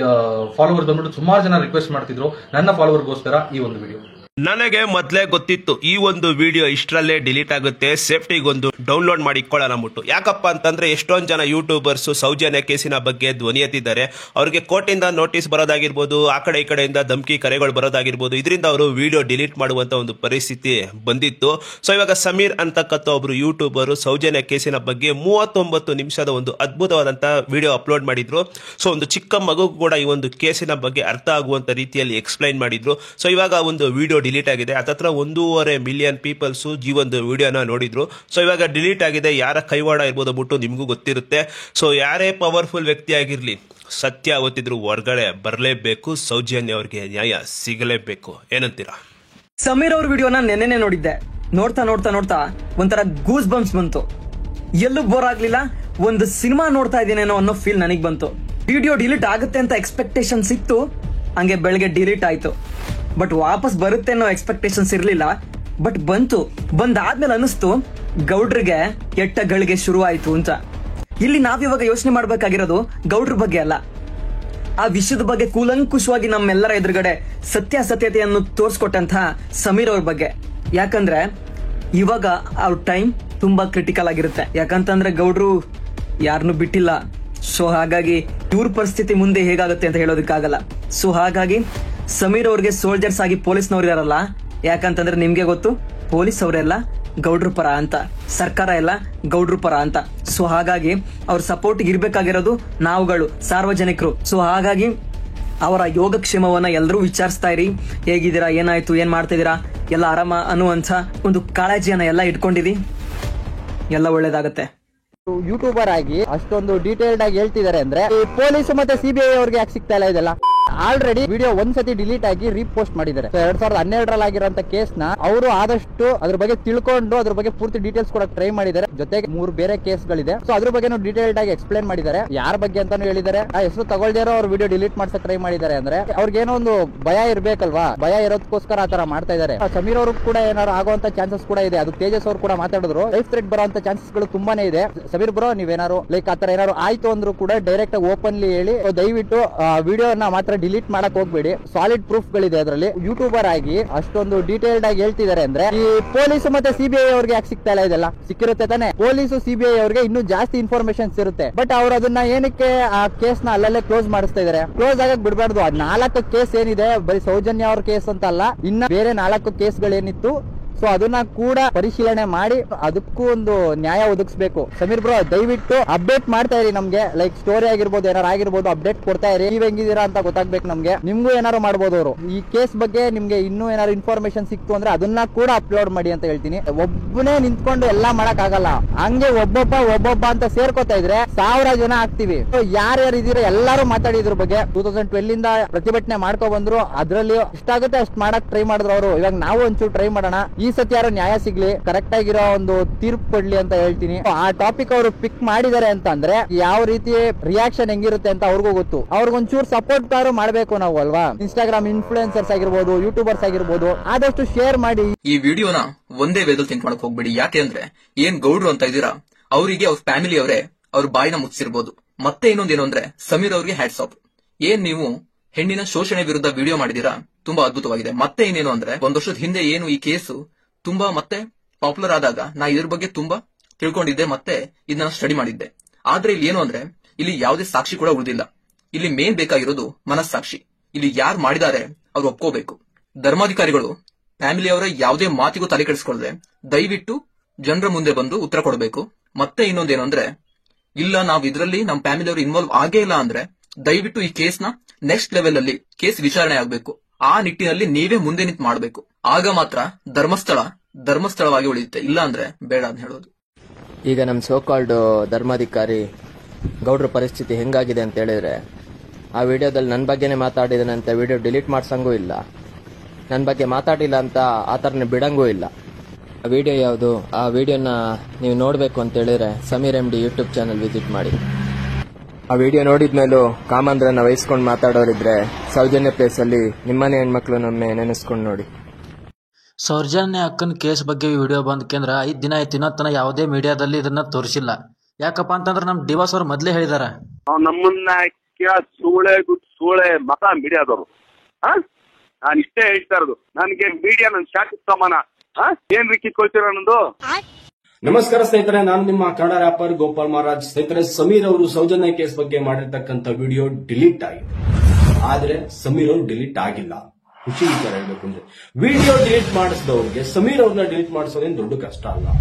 ಫಾಲೋವರ್ಸ್ ಬಂದ್ಬಿಟ್ಟು ಸುಮಾರು ಜನ ರಿಕ್ವೆಸ್ಟ್ ಮಾಡ್ತಿದ್ರು ನನ್ನ ಫಾಲೋವರ್ಗೋಸ್ಕರ ಈ ಒಂದು ವಿಡಿಯೋ. ನನಗೆ ಮೊದಲೇ ಗೊತ್ತಿತ್ತು ಈ ಒಂದು ವಿಡಿಯೋ ಇಷ್ಟರಲ್ಲೇ ಡಿಲೀಟ್ ಆಗುತ್ತೆ, ಸೇಫ್ಟಿಗೊಂದು ಡೌನ್ಲೋಡ್ ಮಾಡಿ ಇಟ್ಕೊಳ್ಳೋಣ ಅಂದ್ಬಿಟ್ಟು. ಯಾಕಪ್ಪ ಅಂತಂದ್ರೆ ಎಷ್ಟೊಂದು ಜನ ಯೂಟ್ಯೂಬರ್ಸ್ ಸೌಜನ್ಯ ಕೇಸಿನ ಬಗ್ಗೆ ಧ್ವನಿ ಎತ್ತಿದ್ದಾರೆ. ಅವ್ರಿಗೆ ಕೋರ್ಟಿಂದ ನೋಟಿಸ್ ಬರೋದಾಗಿರ್ಬೋದು, ಆ ಕಡೆ ಈ ಕಡೆಯಿಂದ ಧಮಕಿ ಕರೆಗಳು ಬರೋದಾಗಿರ್ಬೋದು, ಇದರಿಂದ ಅವರು ವಿಡಿಯೋ ಡಿಲೀಟ್ ಮಾಡುವಂತ ಒಂದು ಪರಿಸ್ಥಿತಿ ಬಂದಿತ್ತು. ಸೊ ಇವಾಗ ಸಮೀರ್ ಅಂತಕ್ಕಂಥ ಒಬ್ರು ಯೂಟ್ಯೂಬರ್ ಸೌಜನ್ಯ ಕೇಸಿನ ಬಗ್ಗೆ 39 ನಿಮಿಷದ ಒಂದು ಅದ್ಭುತವಾದಂತ ವಿಡಿಯೋ ಅಪ್ಲೋಡ್ ಮಾಡಿದ್ರು. ಸೊ ಒಂದು ಚಿಕ್ಕ ಮಗು ಕೂಡ ಈ ಒಂದು ಕೇಸಿನ ಬಗ್ಗೆ ಅರ್ಥ ಆಗುವಂತ ರೀತಿಯಲ್ಲಿ ಎಕ್ಸ್ಪ್ಲೈನ್ ಮಾಡಿದ್ರು. ಸೊ ಇವಾಗ ಒಂದು ವಿಡಿಯೋ ಡಿಲೀಟ್ ಆಗಿದೆ. ಹತ್ತತ್ರ 1.5 ಮಿಲಿಯನ್ ಪೀಪಲ್ಸ್ ಈ ಒಂದು ವಿಡಿಯೋನ ನೋಡಿದ್ರು. ಸೊ ಇವಾಗ ಡಿಲೀಟ್ ಆಗಿದೆ. ಯಾರ ಕೈವಾಡ ಇರ್ಬೋದು ಬಿಟ್ಟು ನಿಮಗೂ ಗೊತ್ತಿರುತ್ತೆ. ಸೊ ಯಾರೇ ಪವರ್ಫುಲ್ ವ್ಯಕ್ತಿ ಆಗಿರ್ಲಿ, ಸತ್ಯ ಅವತ್ತಿದ್ರು ಹೊರಗಡೆ ಬರಲೇಬೇಕು. ಸೌಜನ್ಯ ಅವ್ರಿಗೆ ನ್ಯಾಯ ಸಿಗಲೇಬೇಕು. ಏನಂತೀರಾ? ಸಮೀರ್ ಅವ್ರ ವಿಡಿಯೋನ ನೆನ್ನೆ ನೋಡಿದ್ದೆ. ನೋಡ್ತಾ ನೋಡ್ತಾ ನೋಡ್ತಾ ಒಂಥರ ಗೂಸ್ ಬಂಪ್ಸ್ ಬಂತು. ಎಲ್ಲೂ ಬೋರ್ ಆಗ್ಲಿಲ್ಲ. ಒಂದು ಸಿನಿಮಾ ನೋಡ್ತಾ ಇದ್ದೀನೇನೋ ಅನ್ನೋ ಫೀಲ್ ನನಗೆ ಬಂತು. ವಿಡಿಯೋ ಡಿಲೀಟ್ ಆಗುತ್ತೆ ಅಂತ ಎಕ್ಸ್ಪೆಕ್ಟೇಷನ್ಸ್ ಇತ್ತು, ಹಂಗೆ ಬೆಳಗ್ಗೆ ಡಿಲೀಟ್ ಆಯ್ತು. ಬಟ್ ವಾಪಸ್ ಬರುತ್ತೆ ಅನ್ನೋ ಎಕ್ಸ್ಪೆಕ್ಟೇಷನ್ಸ್ ಇರ್ಲಿಲ್ಲ. ಬಟ್ ಬಂದಾದ್ಮೇಲೆ ಅನಿಸ್ತು ಗೌಡ್ರಿಗೆ ಕೆಟ್ಟ ಗಳಿಗೆ ಶುರು ಆಯ್ತು ಅಂತ. ಇಲ್ಲಿ ನಾವಿವಾಗ ಯೋಚನೆ ಮಾಡ್ಬೇಕಾಗಿರೋದು ಗೌಡ್ರ ಬಗ್ಗೆ ಅಲ್ಲ, ಆ ವಿಷಯದ ಬಗ್ಗೆ ಕೂಲಂಕುಷವಾಗಿ ನಮ್ಮೆಲ್ಲರ ಎದುರುಗಡೆ ಸತ್ಯಾಸತ್ಯತೆಯನ್ನು ತೋರಿಸ್ಕೊಟ್ಟಂತ ಸಮೀರ್ ಅವ್ರ ಬಗ್ಗೆ. ಯಾಕಂದ್ರೆ ಇವಾಗ ಅವ್ರ ಟೈಮ್ ತುಂಬಾ ಕ್ರಿಟಿಕಲ್ ಆಗಿರುತ್ತೆ. ಯಾಕಂತಂದ್ರೆ ಗೌಡ್ರು ಯಾರನ್ನು ಬಿಟ್ಟಿಲ್ಲ. ಸೊ ಹಾಗಾಗಿ ಇವ್ರ ಪರಿಸ್ಥಿತಿ ಮುಂದೆ ಹೇಗಾಗುತ್ತೆ ಅಂತ ಹೇಳೋದಕ್ಕಾಗಲ್ಲ. ಸೊ ಹಾಗಾಗಿ ಸಮೀರ್ ಅವ್ರಿಗೆ ಸೋಲ್ಜರ್ಸ್ ಆಗಿ ಪೊಲೀಸ್ನವ್ರು ಇದಾರಲ್ಲ, ಯಾಕಂತಂದ್ರೆ ನಿಮ್ಗೆ ಗೊತ್ತು ಪೊಲೀಸ್ ಅವರೆಲ್ಲ ಗೌಡ್ರ ಪರ ಅಂತ, ಸರ್ಕಾರ ಎಲ್ಲ ಗೌಡ್ರ ಪರ ಅಂತ. ಸೊ ಹಾಗಾಗಿ ಅವ್ರ ಸಪೋರ್ಟ್ ಇರ್ಬೇಕಾಗಿರೋದು ನಾವುಗಳು ಸಾರ್ವಜನಿಕರು. ಸೊ ಹಾಗಾಗಿ ಅವರ ಯೋಗಕ್ಷೇಮವನ್ನ ಎಲ್ಲರೂ ವಿಚಾರಿಸ್ತಾ ಇರಿ. ಹೇಗಿದ್ದೀರಾ, ಏನಾಯ್ತು, ಏನ್ ಮಾಡ್ತಿದ್ದೀರಾ, ಎಲ್ಲ ಆರಾಮ ಅನ್ನುವಂಥ ಒಂದು ಕಾಳಜಿಯನ್ನ ಎಲ್ಲ ಇಟ್ಕೊಂಡಿರಿ. ಎಲ್ಲ ಒಳ್ಳೇದಾಗತ್ತೆ. ಯೂಟ್ಯೂಬರ್ ಆಗಿ ಅಷ್ಟೊಂದು ಡೀಟೇಲ್ಡ್ ಆಗಿ ಹೇಳ್ತಿದ್ದಾರೆ ಅಂದ್ರೆ ಪೊಲೀಸ್ ಮತ್ತೆ CBI ಅವ್ರಿಗೆ ಯಾಕೆ ಸಿಗ್ತಾ ಇಲ್ಲ ಇದೆಲ್ಲ? ಆಲ್ರೆಡಿ ವಿಡಿಯೋ ಒಂದ್ಸತಿ ಡಿಲೀಟ್ ಆಗಿ ರೀಪೋಸ್ಟ್ ಮಾಡಿದ್ದಾರೆ. 2012ರಲ್ಲಿ ಆಗಿರುವಂತ ಕೇಸ್ ನ ಅವರು ಆದಷ್ಟು ಅದ್ರ ಬಗ್ಗೆ ತಿಳ್ಕೊಂಡು ಅದ್ರ ಬಗ್ಗೆ ಪೂರ್ತಿ ಡೀಟೇಲ್ಸ್ ಕೊಡಕ್ ಟ್ರೈ ಮಾಡಿದ್ದಾರೆ. ಜೊತೆಗೆ 3 ಬೇರೆ ಕೇಸ್ಗಳಿದೆ. ಸೊ ಅದ್ರ ಬಗ್ಗೆ ಡೀಟೇಲ್ಡ್ ಆಗಿ ಎಕ್ಸ್ಪ್ಲೇನ್ ಮಾಡಿದ್ದಾರೆ. ಯಾರ ಬಗ್ಗೆ ಅಂತಾನು ಹೇಳಿದ್ದಾರೆ. ಆ ಹೆಸರು ತಗೊಳ್ದಿರೋ ಅವ್ರ ವಿಡಿಯೋ ಡಿಲೀಟ್ ಮಾಡ್ಸಕ್ ಟ್ರೈ ಮಾಡಿದ್ದಾರೆ. ಅಂದ್ರೆ ಅವ್ರಿಗೇನೋ ಒಂದು ಭಯ ಇರ್ಬೇಕಲ್ವಾ, ಭಯ ಇರೋದಕ್ಕೋಸ್ಕರ ಆತರ ಮಾಡ್ತಾ ಇದ್ದಾರೆ. ಸಮೀರ್ ಅವರು ಕೂಡ ಏನಾದ್ರು ಆಗುವಂತ ಚಾನ್ಸಸ್ ಕೂಡ ಇದೆ. ಅದು ತೇಜಸ್ ಅವರು ಕೂಡ ಮಾತಾಡಿದ್ರು, ಲೈಫ್ ಥ್ರೆಟ್ ಬರುವಂತ ಚಾನ್ಸಸ್ ಗಳು ತುಂಬಾನೇ ಇದೆ. ಸಮೀರ್ ಬ್ರೋ, ನೀವೇನಾರು ಲೈಕ್ ಆತರ ಏನಾದ್ರು ಆಯ್ತು ಅಂದ್ರೂ ಕೂಡ ಡೈರೆಕ್ಟ್ ಆಗಿ ಓಪನ್ಲಿ ಹೇಳಿ. ದಯವಿಟ್ಟು ವಿಡಿಯೋನ ಮಾತ್ರ ಡಿಲೀಟ್ ಮಾಡಕ್ ಹೋಗ್ಬೇಡಿ. ಸಾಲಿಡ್ ಪ್ರೂಫ್ ಗಳಿದೆ ಅದರಲ್ಲಿ. ಯೂಟ್ಯೂಬರ್ ಆಗಿ ಅಷ್ಟೊಂದು ಡೀಟೇಲ್ಡ್ ಆಗಿ ಹೇಳ್ತಿದ್ದಾರೆ ಅಂದ್ರೆ ಈ ಪೊಲೀಸ್ ಮತ್ತೆ CBI ಅವ್ರಿಗೆ ಯಾಕೆ ಸಿಗ್ತಾ ಇಲ್ಲ ಇದೆಲ್ಲ? ಸಿಕ್ಕಿರುತ್ತೆ ತಾನೆ. ಪೊಲೀಸು CBI ಅವ್ರಿಗೆ ಇನ್ನೂ ಜಾಸ್ತಿ ಇನ್ಫಾರ್ಮೇಶನ್ಸ್ ಇರುತ್ತೆ. ಬಟ್ ಅವ್ರು ಅದನ್ನ ಏನಕ್ಕೆ ಆ ಕೇಸ್ ನ ಅಲ್ಲಲ್ಲೇ ಕ್ಲೋಸ್ ಮಾಡಿಸ್ತಾ ಇದಾರೆ? ಕ್ಲೋಸ್ ಆಗಕ್ ಬಿಡಬಾರ್ದು. 4 ಕೇಸ್ ಏನಿದೆ, ಬರೀ ಸೌಜನ್ಯ ಅವ್ರ ಕೇಸ್ ಅಂತ ಅಲ್ಲ, ಇನ್ನ ಬೇರೆ 4 ಕೇಸ್ಗಳೇನಿತ್ತು ಸೊ ಅದನ್ನ ಕೂಡ ಪರಿಶೀಲನೆ ಮಾಡಿ ಅದಕ್ಕೂ ಒಂದು ನ್ಯಾಯ ಒದಗಿಸ್ಬೇಕು. ಸಮೀರ್ ಬ್ರೋ ದಯವಿಟ್ಟು ಅಪ್ಡೇಟ್ ಮಾಡ್ತಾ ಇರಿ ನಮ್ಗೆ, ಲೈಕ್ ಸ್ಟೋರಿ ಆಗಿರ್ಬೋದು ಏನಾರು ಆಗಿರ್ಬೋದು ಅಪ್ಡೇಟ್ ಕೊಡ್ತಾ ಇರಿ. ನೀವ್ ಹೆಂಗಿದೀರಾ ಅಂತ ಗೊತ್ತಾಗ್ಬೇಕು ನಮ್ಗೆ. ನಿಮ್ಗೂ ಏನಾರು ಮಾಡ್ಬೋದು ಅವರು. ಈ ಕೇಸ್ ಬಗ್ಗೆ ನಿಮ್ಗೆ ಇನ್ನೂ ಏನಾರು ಇನ್ಫಾರ್ಮೇಶನ್ ಸಿಕ್ತು ಅಂದ್ರೆ ಅದನ್ನ ಕೂಡ ಅಪ್ಲೋಡ್ ಮಾಡಿ ಅಂತ ಹೇಳ್ತೀನಿ. ಒಬ್ಬನೇ ನಿಂತ್ಕೊಂಡು ಎಲ್ಲಾ ಮಾಡಕ್ ಆಗಲ್ಲ. ಹಂಗೆ ಒಬ್ಬೊಬ್ಬ ಅಂತ ಸೇರ್ಕೋತಾ ಇದ್ರೆ 1000 ಜನ ಆಗ್ತೀವಿ. ಯಾರ್ಯಾರು ಇದೀರ ಎಲ್ಲಾರು ಮಾತಾಡಿದ್ರ ಬಗ್ಗೆ 2012 ಇಂದ ಪ್ರತಿಭಟನೆ ಮಾಡ್ಕೊ ಬಂದ್ರು. ಅದ್ರಲ್ಲಿ ಇಷ್ಟಾಗುತ್ತೆ ಅಷ್ಟ್ ಮಾಡಕ್ ಟ್ರೈ ಮಾಡಿದ್ರು ಅವರು. ಇವಾಗ ನಾವು ಒಂಚೂರು ಟ್ರೈ ಮಾಡೋಣ. ಈ ಸತಿ ಯಾರು ನ್ಯಾಯ ಸಿಗ್ಲಿ, ಕರೆಕ್ಟ್ ಆಗಿರೋ ಒಂದು ತೀರ್ಪು ಕೊಡ್ಲಿ ಅಂತ ಹೇಳ್ತೀನಿ. ಆ ಟಾಪಿಕ್ ಅವರು ಪಿಕ್ ಮಾಡಿದ್ದಾರೆ ಅಂತ ಅಂದ್ರೆ ಯಾವ ರೀತಿ ರಿಯಾಕ್ಷನ್ ಹೆಂಗಿರುತ್ತೆ ಅಂತ ಅವ್ರಿಗೂ ಗೊತ್ತು. ಅವ್ರಿಗೊಂಚೂರು ಸಪೋರ್ಟ್ ಮಾಡ್ಬೇಕು ನಾವು ಅಲ್ವಾ. ಇನ್ಸ್ಟಾಗ್ರಾಮ್ ಇನ್ಫ್ಲೂಯೆನ್ಸರ್ಸ್ ಆಗಿರ್ಬೋದು, ಯೂಟ್ಯೂಬರ್ಸ್ ಆಗಿರ್ಬೋದು, ಆದಷ್ಟು ಶೇರ್ ಮಾಡಿ. ಈ ವಿಡಿಯೋನ ಒಂದೇ ವೇದಲ್ಲಿ ಥಿಂಕ್ ಮಾಡಕ್ ಹೋಗ್ಬೇಡಿ. ಯಾಕೆ ಅಂದ್ರೆ ಏನ್ ಗೌಡ್ರು ಅಂತ ಇದ್ದೀರಾ ಅವರಿಗೆ ಅವ್ರ ಫ್ಯಾಮಿಲಿ ಅವರೇ ಅವ್ರ ಬಾಯಿನ ಮುಚ್ಚಿರ್ಬೋದು. ಮತ್ತೆ ಇನ್ನೊಂದೇನು ಅಂದ್ರೆ ಸಮೀರ್ ಅವ್ರಿಗೆ ಹ್ಯಾಟ್ಸ್ ಆಫ್. ಏನ್ ನೀವು ಹೆಣ್ಣಿನ ಶೋಷಣೆ ವಿರುದ್ಧ ವಿಡಿಯೋ ಮಾಡಿದೀರಾ, ತುಂಬಾ ಅದ್ಭುತವಾಗಿದೆ. ಮತ್ತೆ ಇನ್ನೇನು ಅಂದ್ರೆ 1 ವರ್ಷದ ಹಿಂದೆ ಏನು ಈ ಕೇಸು ತುಂಬಾ ಮತ್ತೆ ಪಾಪ್ಯುಲರ್ ಆದಾಗ ನಾ ಇದ್ರ ಬಗ್ಗೆ ತುಂಬಾ ತಿಳ್ಕೊಂಡಿದ್ದೆ, ಮತ್ತೆ ಇದನ್ನ ಸ್ಟಡಿ ಮಾಡಿದ್ದೆ. ಆದ್ರೆ ಇಲ್ಲಿ ಏನು ಅಂದ್ರೆ ಇಲ್ಲಿ ಯಾವುದೇ ಸಾಕ್ಷಿ ಕೂಡ ಉಳಿದಿಲ್ಲ. ಇಲ್ಲಿ ಮೇನ್ ಬೇಕಾಗಿರೋದು ಮನಸ್ಸಾಕ್ಷಿ. ಇಲ್ಲಿ ಯಾರು ಮಾಡಿದ್ದಾರೆ ಅವ್ರು ಒಪ್ಕೋಬೇಕು. ಧರ್ಮಾಧಿಕಾರಿಗಳು ಫ್ಯಾಮಿಲಿ ಅವರ ಯಾವುದೇ ಮಾತಿಗೂ ತಲೆ ಕೆಡಿಸ್ಕೊಳ್ಳದೆ ದಯವಿಟ್ಟು ಜನರ ಮುಂದೆ ಬಂದು ಉತ್ತರ ಕೊಡಬೇಕು. ಮತ್ತೆ ಇನ್ನೊಂದೇನು ಅಂದ್ರೆ ಇಲ್ಲ ನಾವ್ ಇದ್ರಲ್ಲಿ ನಮ್ ಫ್ಯಾಮಿಲಿ ಅವರು ಇನ್ವಾಲ್ವ್ ಆಗೇ ಇಲ್ಲ ಅಂದ್ರೆ ದಯವಿಟ್ಟು ಈ ಕೇಸ್ನ ನೆಕ್ಸ್ಟ್ ಲೆವೆಲ್ ಅಲ್ಲಿ ಕೇಸ್ ವಿಚಾರಣೆ ಆಗ್ಬೇಕು. ಆ ನಿಟ್ಟಿನಲ್ಲಿ ನೀವೇ ಮುಂದೆ ನಿಂತು ಮಾಡಬೇಕು. ಆಗ ಮಾತ್ರ ಧರ್ಮಸ್ಥಳವಾಗಿ ಉಳಿಯುತ್ತೆ. ಇಲ್ಲ ಅಂದ್ರೆ ಬೇಡ ಅಂತ ಹೇಳೋದು. ಈಗ ನಮ್ ಸೋಕಾಲ್ಡ್ ಧರ್ಮಾಧಿಕಾರಿ ಗೌಡ್ರ ಪರಿಸ್ಥಿತಿ ಹೆಂಗಾಗಿದೆ ಅಂತ ಹೇಳಿದ್ರೆ, ಆ ವಿಡಿಯೋದಲ್ಲಿ ನನ್ನ ಬಗ್ಗೆನೇ ಮಾತಾಡಿದನಂತೆ, ವಿಡಿಯೋ ಡಿಲೀಟ್ ಮಾಡ್ಸಂಗೂ ಇಲ್ಲ, ನನ್ನ ಬಗ್ಗೆ ಮಾತಾಡಿಲ್ಲ ಅಂತ ಆ ಥರನೇ ಬಿಡಂಗೂ ಇಲ್ಲ. ಆ ವಿಡಿಯೋ ಯಾವುದು? ಆ ವಿಡಿಯೋನ ನೀವು ನೋಡಬೇಕು ಅಂತ ಹೇಳಿದ್ರೆ Sameer MD YouTube channel visit ಮಾಡಿ. ಆ ವಿಡಿಯೋ ನೋಡಿದ್ಮೇಲೂ ಕಾಮಾಂಧ್ರನ ವಹಿಸ್ಕೊಂಡು ಮಾತಾಡೋರಿದ್ರೆ ಸೌಜನ್ಯ ಪ್ಲೇಸ್ ಅಲ್ಲಿ ನಿಮ್ಮನೆ ಹೆಣ್ಮಕ್ಳು ನಮ್ಮೆ ನೆನೆಸ್ಕೊಂಡು ನೋಡಿ. ಸೌಜನ್ಯ ಅಕ್ಕನ ಕೇಸ್ ಬಗ್ಗೆ ವಿಡಿಯೋ ಬಂದ್ಕಂದ್ರ 5 ದಿನ ಆಯ್ತು, ಇನ್ನೊತ್ತನ ಯಾವುದೇ ಮೀಡಿಯಾದಲ್ಲಿ ಇದನ್ನ ತೋರಿಸಿಲ್ಲ. ಯಾಕಪ್ಪ ಅಂತಂದ್ರೆ ನಮ್ ಡಿವಾಸ್ ಅವ್ರು ಮೊದ್ಲೇ ಹೇಳಿದಾರ ನಮ್ಮನ್ನ ಸೂಳೆ ಮತ ಮೀಡಿಯಾದವರು. ನಾನು ಇಷ್ಟೇ ಹೇಳ್ತಾ ಇರೋದು, ನನಗೆ ಮೀಡಿಯಾ ನನ್ ಶಾಖ ಸಮಾನ. ಏನ್ ಕಿತ್ಕೊಳ್ತೀರ ನಂದು. ನಮಸ್ಕಾರ ಸ್ನೇಹಿತರೆ, ನಾನು ನಿಮ್ಮ ಕನ್ನಡ ರ್ಯಾಪರ್ ಗೋಪಾಲ್ ಮಹಾರಾಜ್. ಸ್ನೇಹಿತರೆ, ಸಮೀರ್ ಅವರು ಸೌಜನ್ಯ ಕೇಸ್ ಬಗ್ಗೆ ಮಾಡಿರ್ತಕ್ಕಂಥ ವಿಡಿಯೋ ಡಿಲೀಟ್ ಆಗಿದೆ. ಆದ್ರೆ ಸಮೀರ್ ಅವರು ಡಿಲೀಟ್ ಆಗಿಲ್ಲ. ಖುಷಿ ಈ ತರ ಹೇಳ್ಬೇಕು ಅಂದ್ರೆ, ವಿಡಿಯೋ ಡಿಲೀಟ್ ಮಾಡಿಸಿದವ್ರಿಗೆ ಸಮೀರ್ ಅವ್ರನ್ನ ಡಿಲೀಟ್ ಮಾಡಿಸೋದೇನು ದೊಡ್ಡ ಕಷ್ಟ ಅಲ್ವಾ.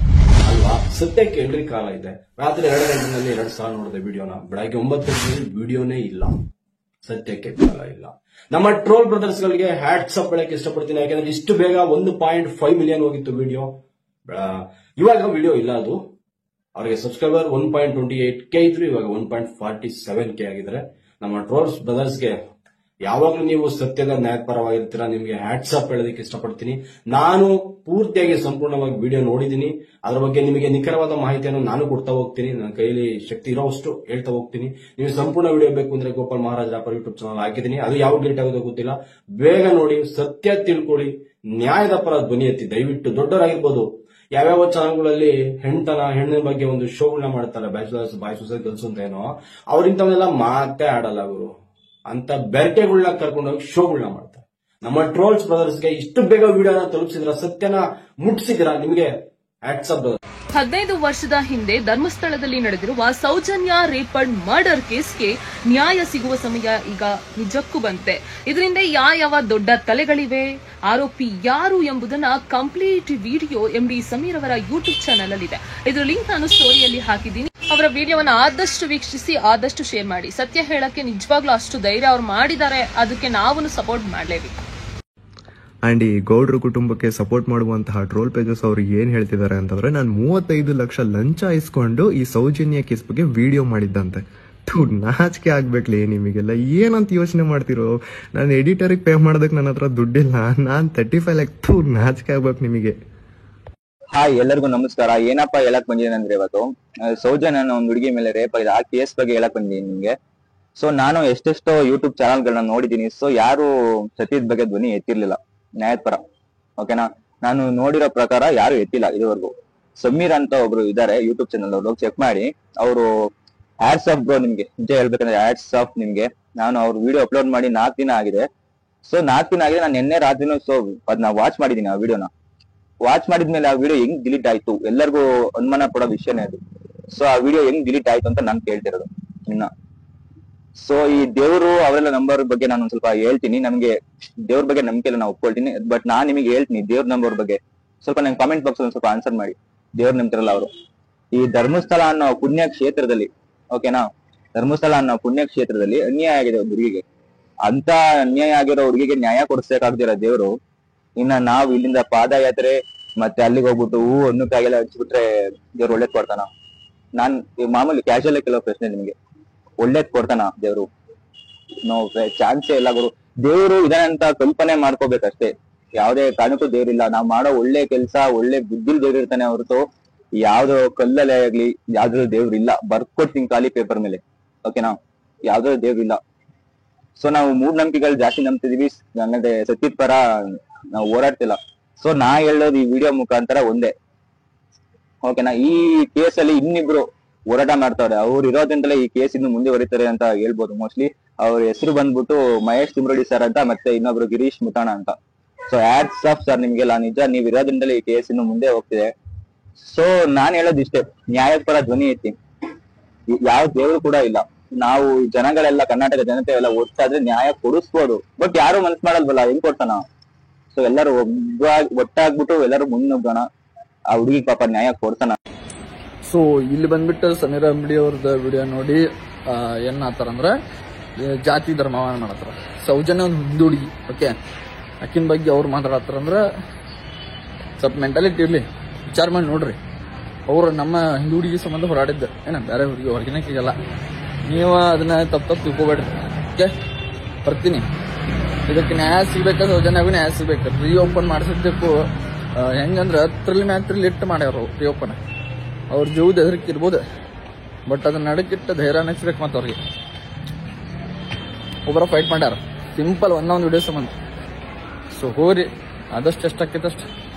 ಸತ್ಯ ಕೇಳ್ರಿ ಕಾಲ ಇದೆ. ರಾತ್ರಿ 2 ಗಂಟೆನಲ್ಲಿ 2 ಸಲ ನೋಡಿದೆ ವಿಡಿಯೋನ. ಬೆಳಗ್ಗೆ 9 ಗಂಟೆಯಲ್ಲಿ ವಿಡಿಯೋನೇ ಇಲ್ಲ. ಸತ್ಯಕ್ಕೆ ಕಾಲ ಇಲ್ಲ. ನಮ್ಮ ಟ್ರೋಲ್ ಬ್ರದರ್ಸ್ ಗಳಿಗೆ ಹ್ಯಾಟ್ಸ್ ಅಪ್ ಹೇಳಕ್ಕೆ ಇಷ್ಟಪಡ್ತೀನಿ. ಯಾಕಂದ್ರೆ ಇಷ್ಟು ಬೇಗ 1.5 ಮಿಲಿಯನ್ ಹೋಗಿತ್ತು ವಿಡಿಯೋ. ಇವಾಗ ವಿಡಿಯೋ ಇಲ್ಲ. ಅದು ಅವರಿಗೆ ಸಬ್ಸ್ಕ್ರೈಬರ್ 1.28K ಇದ್ರು, ಇವಾಗ 1.47K ಆಗಿದ್ದಾರೆ. ನಮ್ಮ ಟ್ರೋಲ್ಸ್ ಬ್ರದರ್ಸ್ಗೆ ಯಾವಾಗ್ಲೂ ನೀವು ಸತ್ಯದ ನ್ಯಾಯಪರವಾಗಿರ್ತೀರಾ. ನಿಮ್ಗೆ ಹ್ಯಾಟ್ಸ್ ಅಪ್ ಹೇಳೋದಕ್ಕೆ ಇಷ್ಟಪಡ್ತೀನಿ. ನಾನು ಪೂರ್ತಿಯಾಗಿ ಸಂಪೂರ್ಣವಾಗಿ ವಿಡಿಯೋ ನೋಡಿದ್ದೀನಿ. ಅದ್ರ ಬಗ್ಗೆ ನಿಮಗೆ ನಿಖರವಾದ ಮಾಹಿತಿಯನ್ನು ನಾನು ಕೊಡ್ತಾ ಹೋಗ್ತೀನಿ. ನನ್ನ ಕೈಯಲ್ಲಿ ಶಕ್ತಿ ಇರೋವಷ್ಟು ಹೇಳ್ತಾ ಹೋಗ್ತೀನಿ. ನೀವು ಸಂಪೂರ್ಣ ವಿಡಿಯೋ ಬೇಕು ಅಂದ್ರೆ Gopal Maharaj wrapper YouTube channel ಹಾಕಿದ್ದೀನಿ. ಅದು ಯಾವಾಗ ಲೇಟ್ ಆಗೋದೋ ಗೊತ್ತಿಲ್ಲ. ಬೇಗ ನೋಡಿ, ಸತ್ಯ ತಿಳ್ಕೊಳ್ಳಿ, ನ್ಯಾಯದ ಪರ ಧ್ವನಿ ಎತ್ತಿ. ದಯವಿಟ್ಟು ದೊಡ್ಡವರಾಗಿರ್ಬೋದು, ಯಾವ್ಯಾವ ಚಾನಲ್ಗಳಲ್ಲಿ ಹೆಣ್ಣಿನ ಬಗ್ಗೆ ಒಂದು ಶೋಗಳನ್ನ ಮಾಡ್ತಾರೆ, ಬ್ಯಾಚುಲರ್ಸ್ ಬಾಯ್ಸ್ ಗರ್ಲ್ಸ್ ಅಂತ ಏನೋ, ಅವ್ರಿಂತವನ್ನೆಲ್ಲ ಮಾತೇ ಆಡಲ್ಲ ಅವರು. ಅಂತ ಬೆರಕೆಗಳನ್ನ ಕರ್ಕೊಂಡೋಗಿ ಶೋಗಳನ್ನ ಮಾಡ್ತಾರೆ. ನಮ್ಮ ಟ್ರೋಲ್ಸ್ ಬ್ರದರ್ಸ್ಗೆ ಇಷ್ಟು ಬೇಗ ವಿಡಿಯೋನ ತಲುಪಿಸಿದ್ರ, ಸತ್ಯನ ಮುಟ್ಟಿಸಿದ್ರ, ನಿಮಗೆ ಹ್ಯಾಟ್ಸ್ ಅಪ್. 15 ವರ್ಷದ ಹಿಂದೆ ಧರ್ಮಸ್ಥಳದಲ್ಲಿ ನಡೆದಿರುವ ಸೌಜನ್ಯ ರೇಪ್ ಅಂಡ್ ಮರ್ಡರ್ ಕೇಸ್ಗೆ ನ್ಯಾಯ ಸಿಗುವ ಸಮಯ ಈಗ ನಿಜಕ್ಕೂ ಬಂತೆ. ಇದರಿಂದ ಯಾವ ದೊಡ್ಡ ತಲೆಗಳಿವೆ, ಆರೋಪಿ ಯಾರು ಎಂಬುದನ್ನ ಕಂಪ್ಲೀಟ್ ವಿಡಿಯೋ MD ಸಮೀರ್ ಅವರ ಯೂಟ್ಯೂಬ್ ಚಾನಲ್ ಅಲ್ಲಿ ಇದೆ. ಇದರ ಲಿಂಕ್ ನಾನು ಸ್ಟೋರಿಯಲ್ಲಿ ಹಾಕಿದ್ದೀನಿ. ಅವರ ವಿಡಿಯೋವನ್ನ ಆದಷ್ಟು ವೀಕ್ಷಿಸಿ, ಆದಷ್ಟು ಶೇರ್ ಮಾಡಿ. ಸತ್ಯ ಹೇಳಕ್ಕೆ ನಿಜವಾಗ್ಲೂ ಅಷ್ಟು ಧೈರ್ಯ ಅವ್ರು ಮಾಡಿದ್ದಾರೆ, ಅದಕ್ಕೆ ನಾವು ಸಪೋರ್ಟ್ ಮಾಡಲೇಬೇಕು. ಆ್ಯಂಡ್ ಈ ಗೌಡ್ರ ಕುಟುಂಬಕ್ಕೆ ಸಪೋರ್ಟ್ ಮಾಡುವಂತಹ ಟ್ರೋಲ್ ಪೇಜಸ್ ಅವರು ಏನು ಹೇಳ್ತಿದ್ದಾರೆ ಅಂತಂದ್ರೆ, ನಾನು 35 ಲಕ್ಷ ಲಂಚ ಇಸ್ಕೊಂಡು ಈ ಸೌಜನ್ಯ ಕೇಸ್ ಬಗ್ಗೆ ವಿಡಿಯೋ ಮಾಡಿದ್ದಂತೆ. ನಾಚಿಕೆ ಆಗ್ಬೇಕ್ಲಿ ನಿಮಗೆಲ್ಲ. ಏನಂತ ಯೋಚನೆ ಮಾಡ್ತಿರೋ? ನಾನು ಎಡಿಟರಿಗೆ ಪೇ ಮಾಡೋದಕ್ಕೆ ನನ್ನ ಹತ್ರ ದುಡ್ಡಿಲ್ಲ. ನಾನು 35 ಲಕ್ಷ ನಾಚಿಕೆ ಆಗ್ಬೇಕು ನಿಮಗೆ. ಹಾಯ್, ಎಲ್ಲರಿಗೂ ನಮಸ್ಕಾರ. ಏನಪ್ಪಾ ಹೇಳಕ್ ಬಂದಿದ್ದೀನಿ ಅಂದ್ರೆ, ಇವತ್ತು ಸೌಜನ್ಯ ಅನ್ನೋ ಒಂದು ಹುಡುಗಿ ಮೇಲೆ ರೇಪ್ ಆಗಿದೆ, ಆ ಕೇಸ್ ಬಗ್ಗೆ ಹೇಳಕ್ ಬಂದಿದ್ದೀನಿ ನಿಮ್ಗೆ. ಸೊ ನಾನು ಎಷ್ಟೆಷ್ಟೋ ಯೂಟ್ಯೂಬ್ ಚಾನಲ್ಗಳನ್ನ ನೋಡಿದೀನಿ. ಸೊ ಯಾರು ಸತ್ಯದ ಬಗ್ಗೆ ಧ್ವನಿ ಎತ್ತಿರ್ಲಿಲ್ಲ ನ್ಯಾಯದ ಪರ. ಓಕೆನಾ? ನಾನು ನೋಡಿರೋ ಪ್ರಕಾರ ಯಾರು ಎತ್ತಿಲ್ಲ ಇದುವರೆಗೂ. ಸಮೀರ್ ಅಂತ ಒಬ್ರು ಇದಾರೆ ಯೂಟ್ಯೂಬ್ ಚಾನಲ್, ಅವ್ರು ಚೆಕ್ ಮಾಡಿ. ಅವರು ಹ್ಯಾಟ್ಸ್ ಆಫ್ ಬ್ರೋ, ನಿಮ್ಗೆ ನಿಜ ಹೇಳ್ಬೇಕಂದ್ರೆ ಹ್ಯಾಟ್ಸ್ ಆಫ್ ನಿಮ್ಗೆ. ನಾನು ಅವ್ರ ವಿಡಿಯೋ ಅಪ್ಲೋಡ್ ಮಾಡಿ 4 ದಿನ ಆಗಿದೆ. ಸೊ 4 ದಿನ ಆಗಿದೆ. ನಾನು ನಿನ್ನೆ ರಾತ್ರಿನೂ ಅದನ್ನ ವಾಚ್ ಮಾಡಿದೀನಿ. ಆ ವಿಡಿಯೋನ ವಾಚ್ ಮಾಡಿದ್ಮೇಲೆ ಆ ವಿಡಿಯೋ ಹೆಂಗ್ ಡಿಲೀಟ್ ಆಯ್ತು, ಎಲ್ಲರಿಗೂ ಅನುಮಾನ ಪಡೋ ವಿಷಯನೇ ಅದು. ಸೊ ಆ ವಿಡಿಯೋ ಹೆಂಗ್ ಡಿಲೀಟ್ ಆಯ್ತು ಅಂತ ನಾನು ಕೇಳ್ತಿರೋದು ಇನ್ನ. ಸೊ ಈ ದೇವರು ಅವರೆಲ್ಲ ನಂಬರ್ ಬಗ್ಗೆ ನಾನು ಸ್ವಲ್ಪ ಹೇಳ್ತೀನಿ. ನಮ್ಗೆ ದೇವ್ರ ಬಗ್ಗೆ ನಂಬಿಕೆ ಎಲ್ಲ ನಾವು ಒಪ್ಕೊಳ್ತೀನಿ, ಬಟ್ ನಾನ್ ನಿಮಗೆ ಹೇಳ್ತೀನಿ ದೇವ್ರ ನಂಬರ್ ಬಗ್ಗೆ. ಸ್ವಲ್ಪ ನಂಗೆ ಕಾಮೆಂಟ್ ಬಾಕ್ಸ್ ಒಂದು ಸ್ವಲ್ಪ ಆನ್ಸರ್ ಮಾಡಿ. ದೇವ್ರು ನಂಬ್ತಿರಲ್ಲ ಅವರು. ಈ ಧರ್ಮಸ್ಥಳ ಅನ್ನೋ ಪುಣ್ಯ ಕ್ಷೇತ್ರದಲ್ಲಿ, ಓಕೆನಾ, ಧರ್ಮಸ್ಥಳ ಅನ್ನೋ ಪುಣ್ಯ ಕ್ಷೇತ್ರದಲ್ಲಿ ಅನ್ಯಾಯ ಆಗಿದೆ ಒಂದು ಹುಡುಗಿಗೆ. ಅಂತ ಅನ್ಯಾಯ ಆಗಿರೋ ಹುಡುಗಿಗೆ ನ್ಯಾಯ ಕೊಡಿಸ್ಬೇಕಾಗ್ದಿರೋ ದೇವ್ರು, ಇನ್ನ ನಾವು ಇಲ್ಲಿಂದ ಪಾದಯಾತ್ರೆ ಮತ್ತೆ ಅಲ್ಲಿಗೆ ಹೋಗ್ಬಿಟ್ಟು ಹಣ್ಣು ಕಾಯಿಲ್ಲ ಹಚ್ಬಿಟ್ರೆ ದೇವ್ರು ಒಳ್ಳೇದ್ ಕೊಡ್ತಾನ? ನಾನ್ ಮಾಮೂಲಿ ಕ್ಯಾಶುಯಲ್ ಕೆಲವು ಪ್ರಶ್ನೆ ನಿಮ್ಗೆ, ಒಳ್ಳೇದ್ ಕೊಡ್ತಾನ ದೇವ್ರು? ನೋ, ಚಾನ್ಸೇ ಇಲ್ಲ ಗುರು. ದೇವ್ರು ಇದನ್ನಂತ ಕಲ್ಪನೆ ಮಾಡ್ಕೋಬೇಕಷ್ಟೇ, ಯಾವ್ದೇ ಕಾರಣಕ್ಕೂ ದೇವ್ರಿಲ್ಲ. ನಾವ್ ಮಾಡೋ ಒಳ್ಳೆ ಕೆಲ್ಸ ಒಳ್ಳೆ ಬುದ್ಧಿಲ್ ದೇವ್ರು ಇರ್ತಾನೆ ಹೊರತು ಯಾವ್ದೋ ಕಲ್ಲಲ್ಲೇ ಆಗ್ಲಿ ಯಾವ್ದು ದೇವ್ರು ಇಲ್ಲ. ಬರ್ಕೊಡ್ತೀನಿ ಖಾಲಿ ಪೇಪರ್ ಮೇಲೆ, ಓಕೆನಾ, ಯಾವ್ದೋ ದೇವ್ರು ಇಲ್ಲ. ಸೊ ನಾವು ಮೂಢನಂಬಿಕೆಗಳು ಜಾಸ್ತಿ ನಂಬ್ತಿದೀವಿ, ನನ್ನದೇ ಸತ್ಯದ ಪರ ನಾವು ಹೋರಾಡ್ತಿಲ್ಲ. ಸೊ ನಾ ಹೇಳೋದು ಈ ವಿಡಿಯೋ ಮುಖಾಂತರ ಒಂದೇ, ಓಕೆನಾ, ಈ ಕೇಸಲ್ಲಿ ಇನ್ನಿಬ್ರು ಹೋರಾಟ ಮಾಡ್ತಾವ್ರೆ. ಅವ್ರು ಇರೋದ್ರಿಂದಲೇ ಈ ಕೇಸ್ ಇನ್ನು ಮುಂದುವರಿತಾರೆ ಅಂತ ಹೇಳ್ಬೋದು. ಮೋಸ್ಟ್ಲಿ ಅವ್ರ ಹೆಸರು ಬಂದ್ಬಿಟ್ಟು ಮಹೇಶ್ ತಿಮ್ರೋಡಿ ಸರ್ ಅಂತ, ಮತ್ತೆ ಇನ್ನೊಬ್ರು ಗಿರೀಶ್ ಮುತಾಣ ಅಂತ. ಸೊ ಹ್ಯಾಟ್ಸ್ ಆಫ್ ಸರ್ ನಿಮ್ಗೆಲ್ಲ, ನಿಜ ನೀವ್ ಇರೋದ್ರಿಂದಲೇ ಈ ಕೇಸ್ ಇನ್ನು ಮುಂದೆ ಹೋಗ್ತಿದೆ. ಸೊ ನಾನ್ ಹೇಳೋದು ಇಷ್ಟೇ, ನ್ಯಾಯದ ಪರ ಧ್ವನಿ ಎತ್ತಿ. ಯಾವ ದೇವರು ಕೂಡ ಇಲ್ಲ. ನಾವು ಜನಗಳೆಲ್ಲ, ಕರ್ನಾಟಕ ಜನತೆ ಎಲ್ಲ ಒಟ್ಟಾದ್ರೆ ನ್ಯಾಯ ಕೊಡಿಸ್ಬೋದು. ಬಟ್ ಯಾರು ಮನ್ಸ್ ಮಾಡಲ್ವಲ್ಲ, ಹೆಂಗ್ ಕೊಡ್ತಾನ? ಸೊ ಎಲ್ಲರೂ ಒಟ್ಟಾಗ್ಬಿಟ್ಟು ಎಲ್ಲರೂ ಮುನ್ನುಗ್ಗೋಣ, ಆ ಹುಡುಗಿ ಪಾಪ ನ್ಯಾಯ ಕೊಡ್ತಾನ. ಸೊ ಇಲ್ಲಿ ಬಂದ್ಬಿಟ್ಟು ಸಮೀರ್ ಅಂಬಡಿ ಅವ್ರದ್ದು ವಿಡಿಯೋ ನೋಡಿ ಏನ್ ಮಾಡ್ತಾರಂದ್ರೆ ಜಾತಿ ಧರ್ಮವನ್ನ ಮಾಡತ್ತಾರ. ಸೌಜನ್ಯ ಒಂದು ಹಿಂದೂ ಹುಡುಗಿ, ಓಕೆ, ಆಕಿನ ಬಗ್ಗೆ ಅವ್ರು ಮಾತಾಡತ್ತಾರಂದ್ರೆ ಸ್ವಲ್ಪ ಮೆಂಟಾಲಿಟಿ ಇರ್ಲಿ, ವಿಚಾರ ಮಾಡಿ ನೋಡ್ರಿ. ಅವ್ರು ನಮ್ಮ ಹಿಂದೂ ಹುಡುಗಿ ಸಂಬಂಧ ಹೋರಾಡಿದ್ದ, ಏನ ಬೇರೆ ಹುಡುಗಿ ಹೊರಗಿನಕ್ಕಿಗಲ್ಲ. ನೀವು ಅದನ್ನ ತಪ್ಪು ತಿಳ್ಕೊಬೇಡ್ರಿ, ಓಕೆ. ಬರ್ತೀನಿ, ಇದಕ್ಕೆ ನ್ಯಾಯ ಸಿಗ್ಬೇಕಾ, ಸೌಜನ್ಯಗೂ ನ್ಯಾಯ ಸಿಗ್ಬೇಕು. ರೀಓಪನ್ ಮಾಡಿಸಿದ್ದಕ್ಕೂ ಹೆಂಗಂದ್ರೆ 3 ಇಟ್ಟು ಮಾಡ್ಯಾರ ರೀಓಪನ್. ಅವ್ರ ಜೀವದ ಹೆದರಿಕೆ ಇರ್ಬೋದು, ಬಟ್ ಅದನ್ನ ನಡಕಿಟ್ಟು ಧೈರ್ಯ ಅನ್ನಿಸ್ಬೇಕು. ಮತ್ತೆ ಅವ್ರಿಗೆ ಒಬ್ಬರ ಫೈಟ್ ಮಾಡ್ಯಾರ, ಸಿಂಪಲ್ ಒಂದೊಂದು ವಿಡಿಯೋ ಸಂಬಂಧ. ಸೊ ಹೋರಿ, ಆದಷ್ಟು ಎಷ್ಟಾಕೈತಷ್ಟು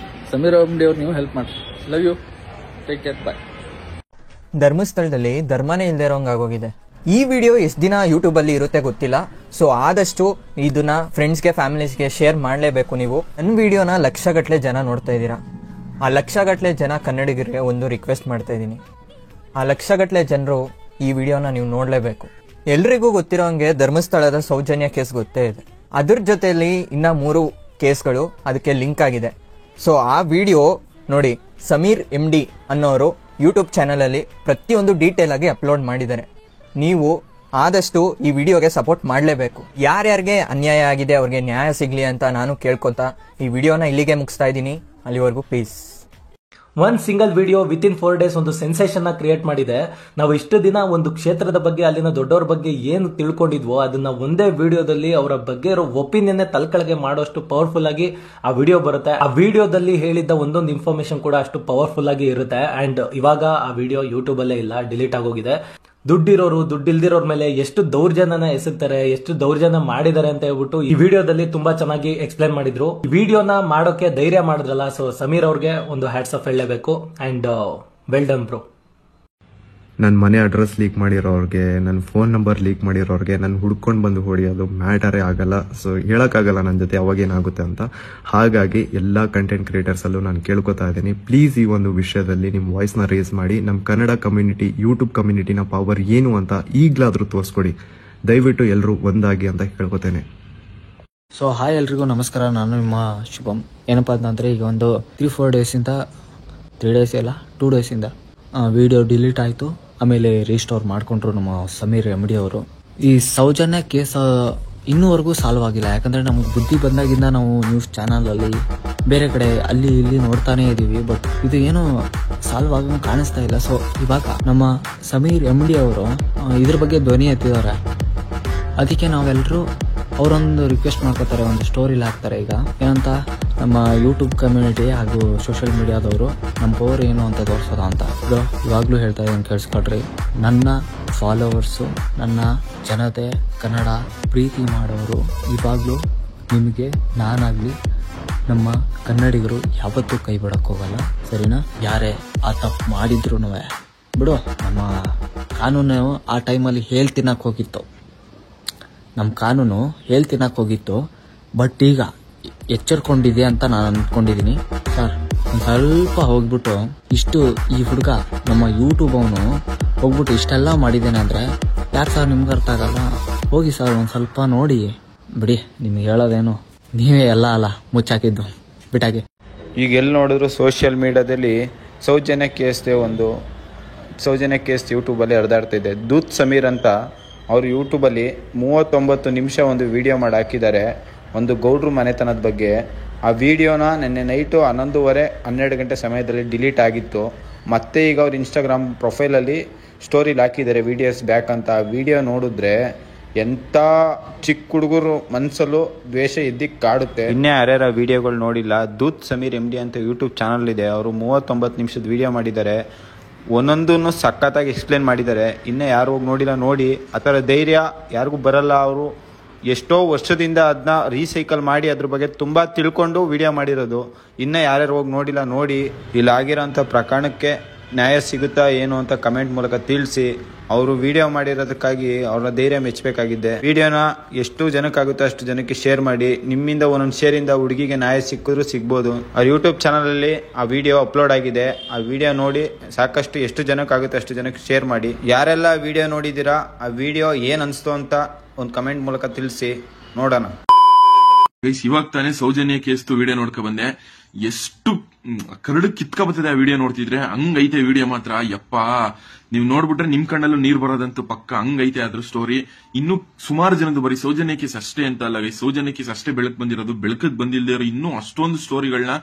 ಸಮೀರ್ ಅಂಬಡಿ ಅವ್ರು ನೀವು ಹೆಲ್ಪ್ ಮಾಡ್ರಿ. ಲವ್ ಯು, ಟೇಕ್ ಕೇರ್, ಬಾಯ್. ಧರ್ಮಸ್ಥಳದಲ್ಲಿ ಧರ್ಮನೇ ಇಲ್ಲದೆ ಇರೋಂಗ್ ಆಗೋಗಿದೆ. ಈ ವಿಡಿಯೋ ಎಷ್ಟು ದಿನ ಯೂಟ್ಯೂಬಲ್ಲಿ ಇರುತ್ತೆ ಗೊತ್ತಿಲ್ಲ. ಸೊ ಆದಷ್ಟು ಇದನ್ನ ಫ್ರೆಂಡ್ಸ್ಗೆ ಫ್ಯಾಮಿಲೀಸ್ಗೆ ಶೇರ್ ಮಾಡಲೇಬೇಕು. ನೀವು ನನ್ನ ವಿಡಿಯೋನ ಲಕ್ಷಗಟ್ಟಲೆ ಜನ ನೋಡ್ತಾ ಇದ್ದೀರಾ. ಆ ಲಕ್ಷಗಟ್ಟಲೆ ಜನ ಕನ್ನಡಿಗರಿಗೆ ಒಂದು ರಿಕ್ವೆಸ್ಟ್ ಮಾಡ್ತಾ ಇದ್ದೀನಿ, ಆ ಲಕ್ಷಗಟ್ಟಲೆ ಜನರು ಈ ವಿಡಿಯೋನ ನೀವು ನೋಡಲೇಬೇಕು. ಎಲ್ರಿಗೂ ಗೊತ್ತಿರೋ ಹಂಗೆ ಧರ್ಮಸ್ಥಳದ ಸೌಜನ್ಯ ಕೇಸ್ ಗೊತ್ತೇ ಇದೆ. ಅದ್ರ ಜೊತೆಯಲ್ಲಿ ಇನ್ನ 3 ಕೇಸ್ಗಳು ಅದಕ್ಕೆ ಲಿಂಕ್ ಆಗಿದೆ. ಸೊ ಆ ವಿಡಿಯೋ ನೋಡಿ, ಸಮೀರ್ MD ಅನ್ನೋರು ಯೂಟ್ಯೂಬ್ ಚಾನಲಲ್ಲಿ ಪ್ರತಿಯೊಂದು ಡೀಟೇಲ್ ಆಗಿ ಅಪ್ಲೋಡ್ ಮಾಡಿದ್ದಾರೆ. ನೀವು ಆದಷ್ಟು ಈ ವಿಡಿಯೋಗೆ ಸಪೋರ್ಟ್ ಮಾಡಲೇಬೇಕು. ಯಾರ್ಯಾರಿಗೆ ಅನ್ಯಾಯ ಆಗಿದೆ ಅವ್ರಿಗೆ ನ್ಯಾಯ ಸಿಗ್ಲಿ ಅಂತ ನಾನು ಕೇಳ್ಕೊತಾ ಈ ವಿಡಿಯೋನ ಇಲ್ಲಿಗೆ ಮುಗಿಸ್ತಾ ಇದ್ದೀನಿ. ಅಲ್ಲಿವರೆಗೂ ಪೀಸ್. ಒಂದು ಸಿಂಗಲ್ ವಿಡಿಯೋ ವಿತಿನ್ 4 days ಒಂದು ಸೆನ್ಸೇಷನ್ ಕ್ರಿಯೇಟ್ ಮಾಡಿದೆ. ನಾವು ಇಷ್ಟು ದಿನ ಒಂದು ಕ್ಷೇತ್ರದ ಬಗ್ಗೆ, ಅಲ್ಲಿನ ದೊಡ್ಡವ್ರ ಬಗ್ಗೆ ಏನು ತಿಳ್ಕೊಂಡಿದ್ವೋ ಅದನ್ನ ಒಂದೇ ವಿಡಿಯೋದಲ್ಲಿ ಅವರ ಬಗ್ಗೆ ಇರೋ ಒಪಿನಿಯನ್ ತಲೆಕೆಳಗೆ ಮಾಡೋಷ್ಟು ಪವರ್ಫುಲ್ ಆಗಿ ಆ ವಿಡಿಯೋ ಬರುತ್ತೆ. ಆ ವಿಡಿಯೋದಲ್ಲಿ ಹೇಳಿದ್ದ ಒಂದೊಂದು ಇನ್ಫಾರ್ಮೇಶನ್ ಕೂಡ ಅಷ್ಟು ಪವರ್ಫುಲ್ ಆಗಿ ಇರುತ್ತೆ. ಅಂಡ್ ಇವಾಗ ಆ ವಿಡಿಯೋ ಯೂಟ್ಯೂಬ್ ಅಲ್ಲೇ ಇಲ್ಲ, ಡಿಲೀಟ್ ಆಗೋಗಿದೆ. ದುಡ್ಡಿರೋರು ದುಡ್ಡಿಲ್ದಿರೋರ್ ಮೇಲೆ ಎಷ್ಟು ದೌರ್ಜನ್ಯನ ಎಸಗ್ತಾರೆ, ಎಷ್ಟು ದೌರ್ಜನ್ಯ ಮಾಡಿದ್ದಾರೆ ಅಂತ ಹೇಳ್ಬಿಟ್ಟು ಈ ವಿಡಿಯೋದಲ್ಲಿ ತುಂಬಾ ಚೆನ್ನಾಗಿ ಎಕ್ಸ್ಪ್ಲೈನ್ ಮಾಡಿದ್ರು. ಈ ವಿಡಿಯೋನ ಮಾಡೋಕೆ ಧೈರ್ಯ ಮಾಡಿದ್ರಲ್ಲ, ಸೊ ಸಮೀರ್ ಅವ್ರಿಗೆ ಒಂದು ಹ್ಯಾಟ್ಸ್ ಆಫ್ ಹೇಳಲೇಬೇಕು. And well done bro. ನನ್ನ ಮನೆ ಅಡ್ರೆಸ್ ಲೀಕ್ ಮಾಡಿರೋರ್ಗೆ, ನನ್ನ ಫೋನ್ ನಂಬರ್ ಲೀಕ್ ಮಾಡಿರೋರ್ಗೆ ನಾನು ಹುಡ್ಕೊಂಡು ಬಂದು ಹೊಡಿಯೋದು ಮ್ಯಾಟರೇ ಆಗಲ್ಲ. ಸೊ ಹೇಳೋಕ್ಕಾಗಲ್ಲ ನನ್ನ ಜೊತೆ ಅವಾಗೇನಾಗುತ್ತೆ ಅಂತ. ಹಾಗಾಗಿ ಎಲ್ಲ ಕಂಟೆಂಟ್ ಕ್ರಿಯೇಟರ್ಸಲ್ಲೂ ನಾನು ಕೇಳ್ಕೊತಾ ಇದ್ದೀನಿ, ಪ್ಲೀಸ್ ಈ ಒಂದು ವಿಷಯದಲ್ಲಿ ನಿಮ್ಮ ವಾಯ್ಸ್ನ ರೇಸ್ ಮಾಡಿ ನಮ್ಮ ಕನ್ನಡ ಕಮ್ಯುನಿಟಿ, ಯೂಟ್ಯೂಬ್ ಕಮ್ಯುನಿಟಿನ ಪವರ್ ಏನು ಅಂತ ಈಗಲಾದರೂ ತೋರಿಸ್ಕೊಡಿ. ದಯವಿಟ್ಟು ಎಲ್ಲರೂ ಒಂದಾಗಿ ಅಂತ ಕೇಳ್ಕೊತೇನೆ. ಸೊ ಹಾಯ್ ಎಲ್ರಿಗೂ ನಮಸ್ಕಾರ, ನಾನು ನಿಮ್ಮ ಶುಭಮ್. ಏನಪ್ಪ ಅಂತಂದರೆ ಈಗ ಒಂದು 3-4 ಡೇಸಿಂದ 3 ಡೇಸ್ ಇಲ್ಲ 2 ಡೇಸಿಂದ ವಿಡಿಯೋ ಡಿಲೀಟ್ ಆಯಿತು. ಆಮೇಲೆ ರೀಸ್ಟೋರ್ ಮಾಡಿಕೊಂಡ್ರು ನಮ್ಮ ಸಮೀರ್ MD ಅವರು. ಈ ಸೌಜನ್ಯ ಕೇಸ್ ಇನ್ನೂವರೆಗೂ ಸಾಲ್ವ್ ಆಗಿಲ್ಲ. ಯಾಕಂದರೆ ನಮಗೆ ಬುದ್ಧಿ ಬಂದಾಗಿಂದ ನಾವು ನ್ಯೂಸ್ ಚಾನಲಲ್ಲಿ ಬೇರೆ ಕಡೆ ಅಲ್ಲಿ ಇಲ್ಲಿ ನೋಡ್ತಾನೇ ಇದ್ದೀವಿ, ಬಟ್ ಇದು ಏನೋ ಸಾಲ್ವ್ ಆಗ ಕಾಣಿಸ್ತಾ ಇಲ್ಲ. ಸೊ ಇವಾಗ ನಮ್ಮ ಸಮೀರ್ MD ಅವರು ಇದ್ರ ಬಗ್ಗೆ ಧ್ವನಿ ಎತ್ತಿದ್ದಾರೆ. ಅದಕ್ಕೆ ನಾವೆಲ್ಲರೂ ಅವರೊಂದು ರಿಕ್ವೆಸ್ಟ್ ಮಾಡ್ಕೋತಾರೆ, ಒಂದು ಸ್ಟೋರಿಲಿ ಹಾಕ್ತಾರೆ. ಈಗ ಏನಂತ, ನಮ್ಮ ಯೂಟ್ಯೂಬ್ ಕಮ್ಯುನಿಟಿ ಹಾಗೂ ಸೋಷಿಯಲ್ ಮೀಡಿಯಾದವರು ನಮ್ಮ ಪವರ್ ಏನು ಅಂತ ತೋರಿಸೋದ ಅಂತ. ಇವಾಗಲೂ ಹೇಳ್ತಾ ಇದ್ದೀನಿ, ಕೇಳಿಸ್ಕೊಳ್ರಿ. ನನ್ನ ಫಾಲೋವರ್ಸು, ನನ್ನ ಜನತೆ, ಕನ್ನಡ ಪ್ರೀತಿ ಮಾಡೋರು, ಇವಾಗಲೂ ನಿಮಗೆ ನಾನಾಗಲಿ ನಮ್ಮ ಕನ್ನಡಿಗರು ಯಾವತ್ತೂ ಕೈ ಬಿಡೋಕ್ಕೋಗಲ್ಲ, ಸರಿನಾ? ಯಾರೇ ಆ ತಪ್ಪು ಮಾಡಿದ್ರು ಬಿಡು, ನಮ್ಮ ಕಾನೂನು ಆ ಟೈಮಲ್ಲಿ ಹೇಳ್ತಿನ್ನಕ್ಕೆ ಹೋಗಿತ್ತು, ನಮ್ಮ ಕಾನೂನು ಹೇಳ್ತಿನ್ನಕ್ಕೆ ಹೋಗಿತ್ತು. ಬಟ್ ಈಗ ಎಚ್ಚರಿಕೊಂಡಿದೆ ಅಂತ ನಾನು ಅಂದ್ಕೊಂಡಿದ್ದೀನಿ. ಸರ್ ಒಂದು ಸ್ವಲ್ಪ ಹೋಗ್ಬಿಟ್ಟು ಇಷ್ಟು ಈ ಹುಡುಗ ನಮ್ಮ ಯೂಟ್ಯೂಬ್ ಅವನು ಹೋಗ್ಬಿಟ್ಟು ಇಷ್ಟೆಲ್ಲ ಮಾಡಿದ್ದೇನೆ ಅಂದರೆ ಯಾಕೆ ಸರ್ ನಿಮ್ಗೆ ಅರ್ಥ ಆಗಲ್ಲ? ಹೋಗಿ ಸರ್ ಒಂದು ಸ್ವಲ್ಪ ನೋಡಿ ಬಿಡಿ. ನಿಮ್ಗೆ ಹೇಳೋದೇನು, ನೀವೇ ಎಲ್ಲ ಅಲ್ಲ ಮುಚ್ಚಾಕಿದ್ದು ಬಿಟ್ಟಾಗಿ. ಈಗ ಎಲ್ಲಿ ನೋಡಿದ್ರು ಸೋಷಿಯಲ್ ಮೀಡಿಯಾದಲ್ಲಿ ಸೌಜನ್ಯ ಕೇಸ್ ಯೂಟ್ಯೂಬಲ್ಲಿ ಹರಿದಾಡ್ತಾ ಇದೆ. ದೂತ್ ಸಮೀರ್ ಅಂತ ಅವರು ಯೂಟ್ಯೂಬಲ್ಲಿ 39 ನಿಮಿಷ ಒಂದು ವಿಡಿಯೋ ಮಾಡಿ ಹಾಕಿದ್ದಾರೆ ಒಂದು ಗೌಡ್ರು ಮನೆತನದ ಬಗ್ಗೆ. ಆ ವಿಡಿಯೋನ ನಿನ್ನೆ ನೈಟು 11:30-12 ಗಂಟೆ ಸಮಯದಲ್ಲಿ ಡಿಲೀಟ್ ಆಗಿತ್ತು. ಮತ್ತೆ ಈಗ ಅವ್ರು ಇನ್ಸ್ಟಾಗ್ರಾಮ್ ಪ್ರೊಫೈಲಲ್ಲಿ ಸ್ಟೋರಿಲಿ ಹಾಕಿದ್ದಾರೆ ವಿಡಿಯೋಸ್ ಬ್ಯಾಕ್ ಅಂತ. ಆ ವಿಡಿಯೋ ನೋಡಿದ್ರೆ ಎಂಥ ಚಿಕ್ಕ ಹುಡುಗರು ಮನಸ್ಸಲ್ಲೂ ದ್ವೇಷ ಎದ್ದಿಕ್ಕೆ ಕಾಡುತ್ತೆ. ಇನ್ನೇ ಯಾರ್ಯಾರ ವಿಡಿಯೋಗಳು ನೋಡಿಲ್ಲ, ದೂತ್ ಸಮೀರ್ MD ಅಂತ ಯೂಟ್ಯೂಬ್ ಚಾನಲ್ ಇದೆ. ಅವರು 39 ನಿಮಿಷದ ವಿಡಿಯೋ ಮಾಡಿದ್ದಾರೆ. ಒಂದೊಂದನ್ನು ಸಖತ್ತಾಗಿ ಎಕ್ಸ್ಪ್ಲೇನ್ ಮಾಡಿದ್ದಾರೆ. ಇನ್ನೂ ಯಾರು ಹೋಗಿ ನೋಡಿಲ್ಲ, ನೋಡಿ. ಆ ಥರ ಧೈರ್ಯ ಯಾರಿಗೂ ಬರಲ್ಲ. ಅವರು ಎಷ್ಟೋ ವರ್ಷದಿಂದ ಅದನ್ನ ರೀಸೈಕಲ್ ಮಾಡಿ ಅದ್ರ ಬಗ್ಗೆ ತುಂಬ ತಿಳ್ಕೊಂಡು ವಿಡಿಯೋ ಮಾಡಿರೋದು. ಇನ್ನೂ ಯಾರ್ಯಾರು ಹೋಗಿ ನೋಡಿಲ್ಲ, ನೋಡಿ. ಇಲ್ಲಾಗಿರೋಂಥ ಪ್ರಕರಣಕ್ಕೆ ನ್ಯಾಯ ಸಿಗುತ್ತಾ ಏನು ಅಂತ ಕಮೆಂಟ್ ಮೂಲಕ ತಿಳಿಸಿ. ಅವರು ವಿಡಿಯೋ ಮಾಡಿರೋದಕ್ಕಾಗಿ ಅವರ ಧೈರ್ಯ ಮೆಚ್ಚಬೇಕಾಗಿದೆ. ವಿಡಿಯೋನ ಎಷ್ಟು ಜನಕ್ಕಾಗುತ್ತೋ ಅಷ್ಟು ಜನಕ್ಕೆ ಶೇರ್ ಮಾಡಿ. ನಿಮ್ಮಿಂದ ಒಂದೊಂದು ಶೇರಿಂದ ಹುಡುಗಿಗೆ ನ್ಯಾಯ ಸಿಕ್ಕಿದ್ರು ಸಿಗ್ಬೋದು. ಅವ್ರ ಯೂಟ್ಯೂಬ್ ಚಾನಲಲ್ಲಿ ಆ ವಿಡಿಯೋ ಅಪ್ಲೋಡ್ ಆಗಿದೆ. ಆ ವಿಡಿಯೋ ನೋಡಿ ಸಾಕಷ್ಟು ಎಷ್ಟು ಜನಕ್ಕಾಗುತ್ತೆ ಅಷ್ಟು ಜನಕ್ಕೆ ಶೇರ್ ಮಾಡಿ. ಯಾರೆಲ್ಲ ವಿಡಿಯೋ ನೋಡಿದ್ದೀರಾ, ಆ ವಿಡಿಯೋ ಏನು ಅನಿಸ್ತು ಅಂತ ಒಂದು ಕಮೆಂಟ್ ಮೂಲಕ ತಿಳಿಸಿ, ನೋಡೋಣ. ಇವಾಗ ತಾನೇ ಸೌಜನ್ಯ ಕೇಸ್ತು ವಿಡಿಯೋ ನೋಡ್ಕೊ ಬಂದೆ. ಎಷ್ಟು ಕರಡು ಕಿತ್ಕ ಬರ್ತದೆ ಆ ವಿಡಿಯೋ ನೋಡ್ತಿದ್ರೆ. ಹಂಗೈತೆ ವಿಡಿಯೋ ಮಾತ್ರ. ಯಪ್ಪಾ, ನೀವ್ ನೋಡ್ಬಿಟ್ರೆ ನಿಮ್ ಕಣ್ಣಲ್ಲೂ ನೀರ್ ಬರೋದಂತೂ ಪಕ್ಕ. ಹಂಗೈತೆ ಅದ್ರ ಸ್ಟೋರಿ. ಇನ್ನು ಸುಮಾರು ಜನದ್ದು ಬರೀ ಸೌಜನ್ಯ ಕೇಸ್ ಅಷ್ಟೇ ಅಂತ ಅಲ್ಲ, ಸೌಜನ್ಯ ಕೇಸ್ ಅಷ್ಟೇ ಬೆಳಕ್ ಬಂದಿರೋದು. ಬೆಳಕದ್ ಬಂದಿಲ್ದೇ ಇರೋ ಇನ್ನೂ ಅಷ್ಟೊಂದು ಸ್ಟೋರಿಗಳನ್ನ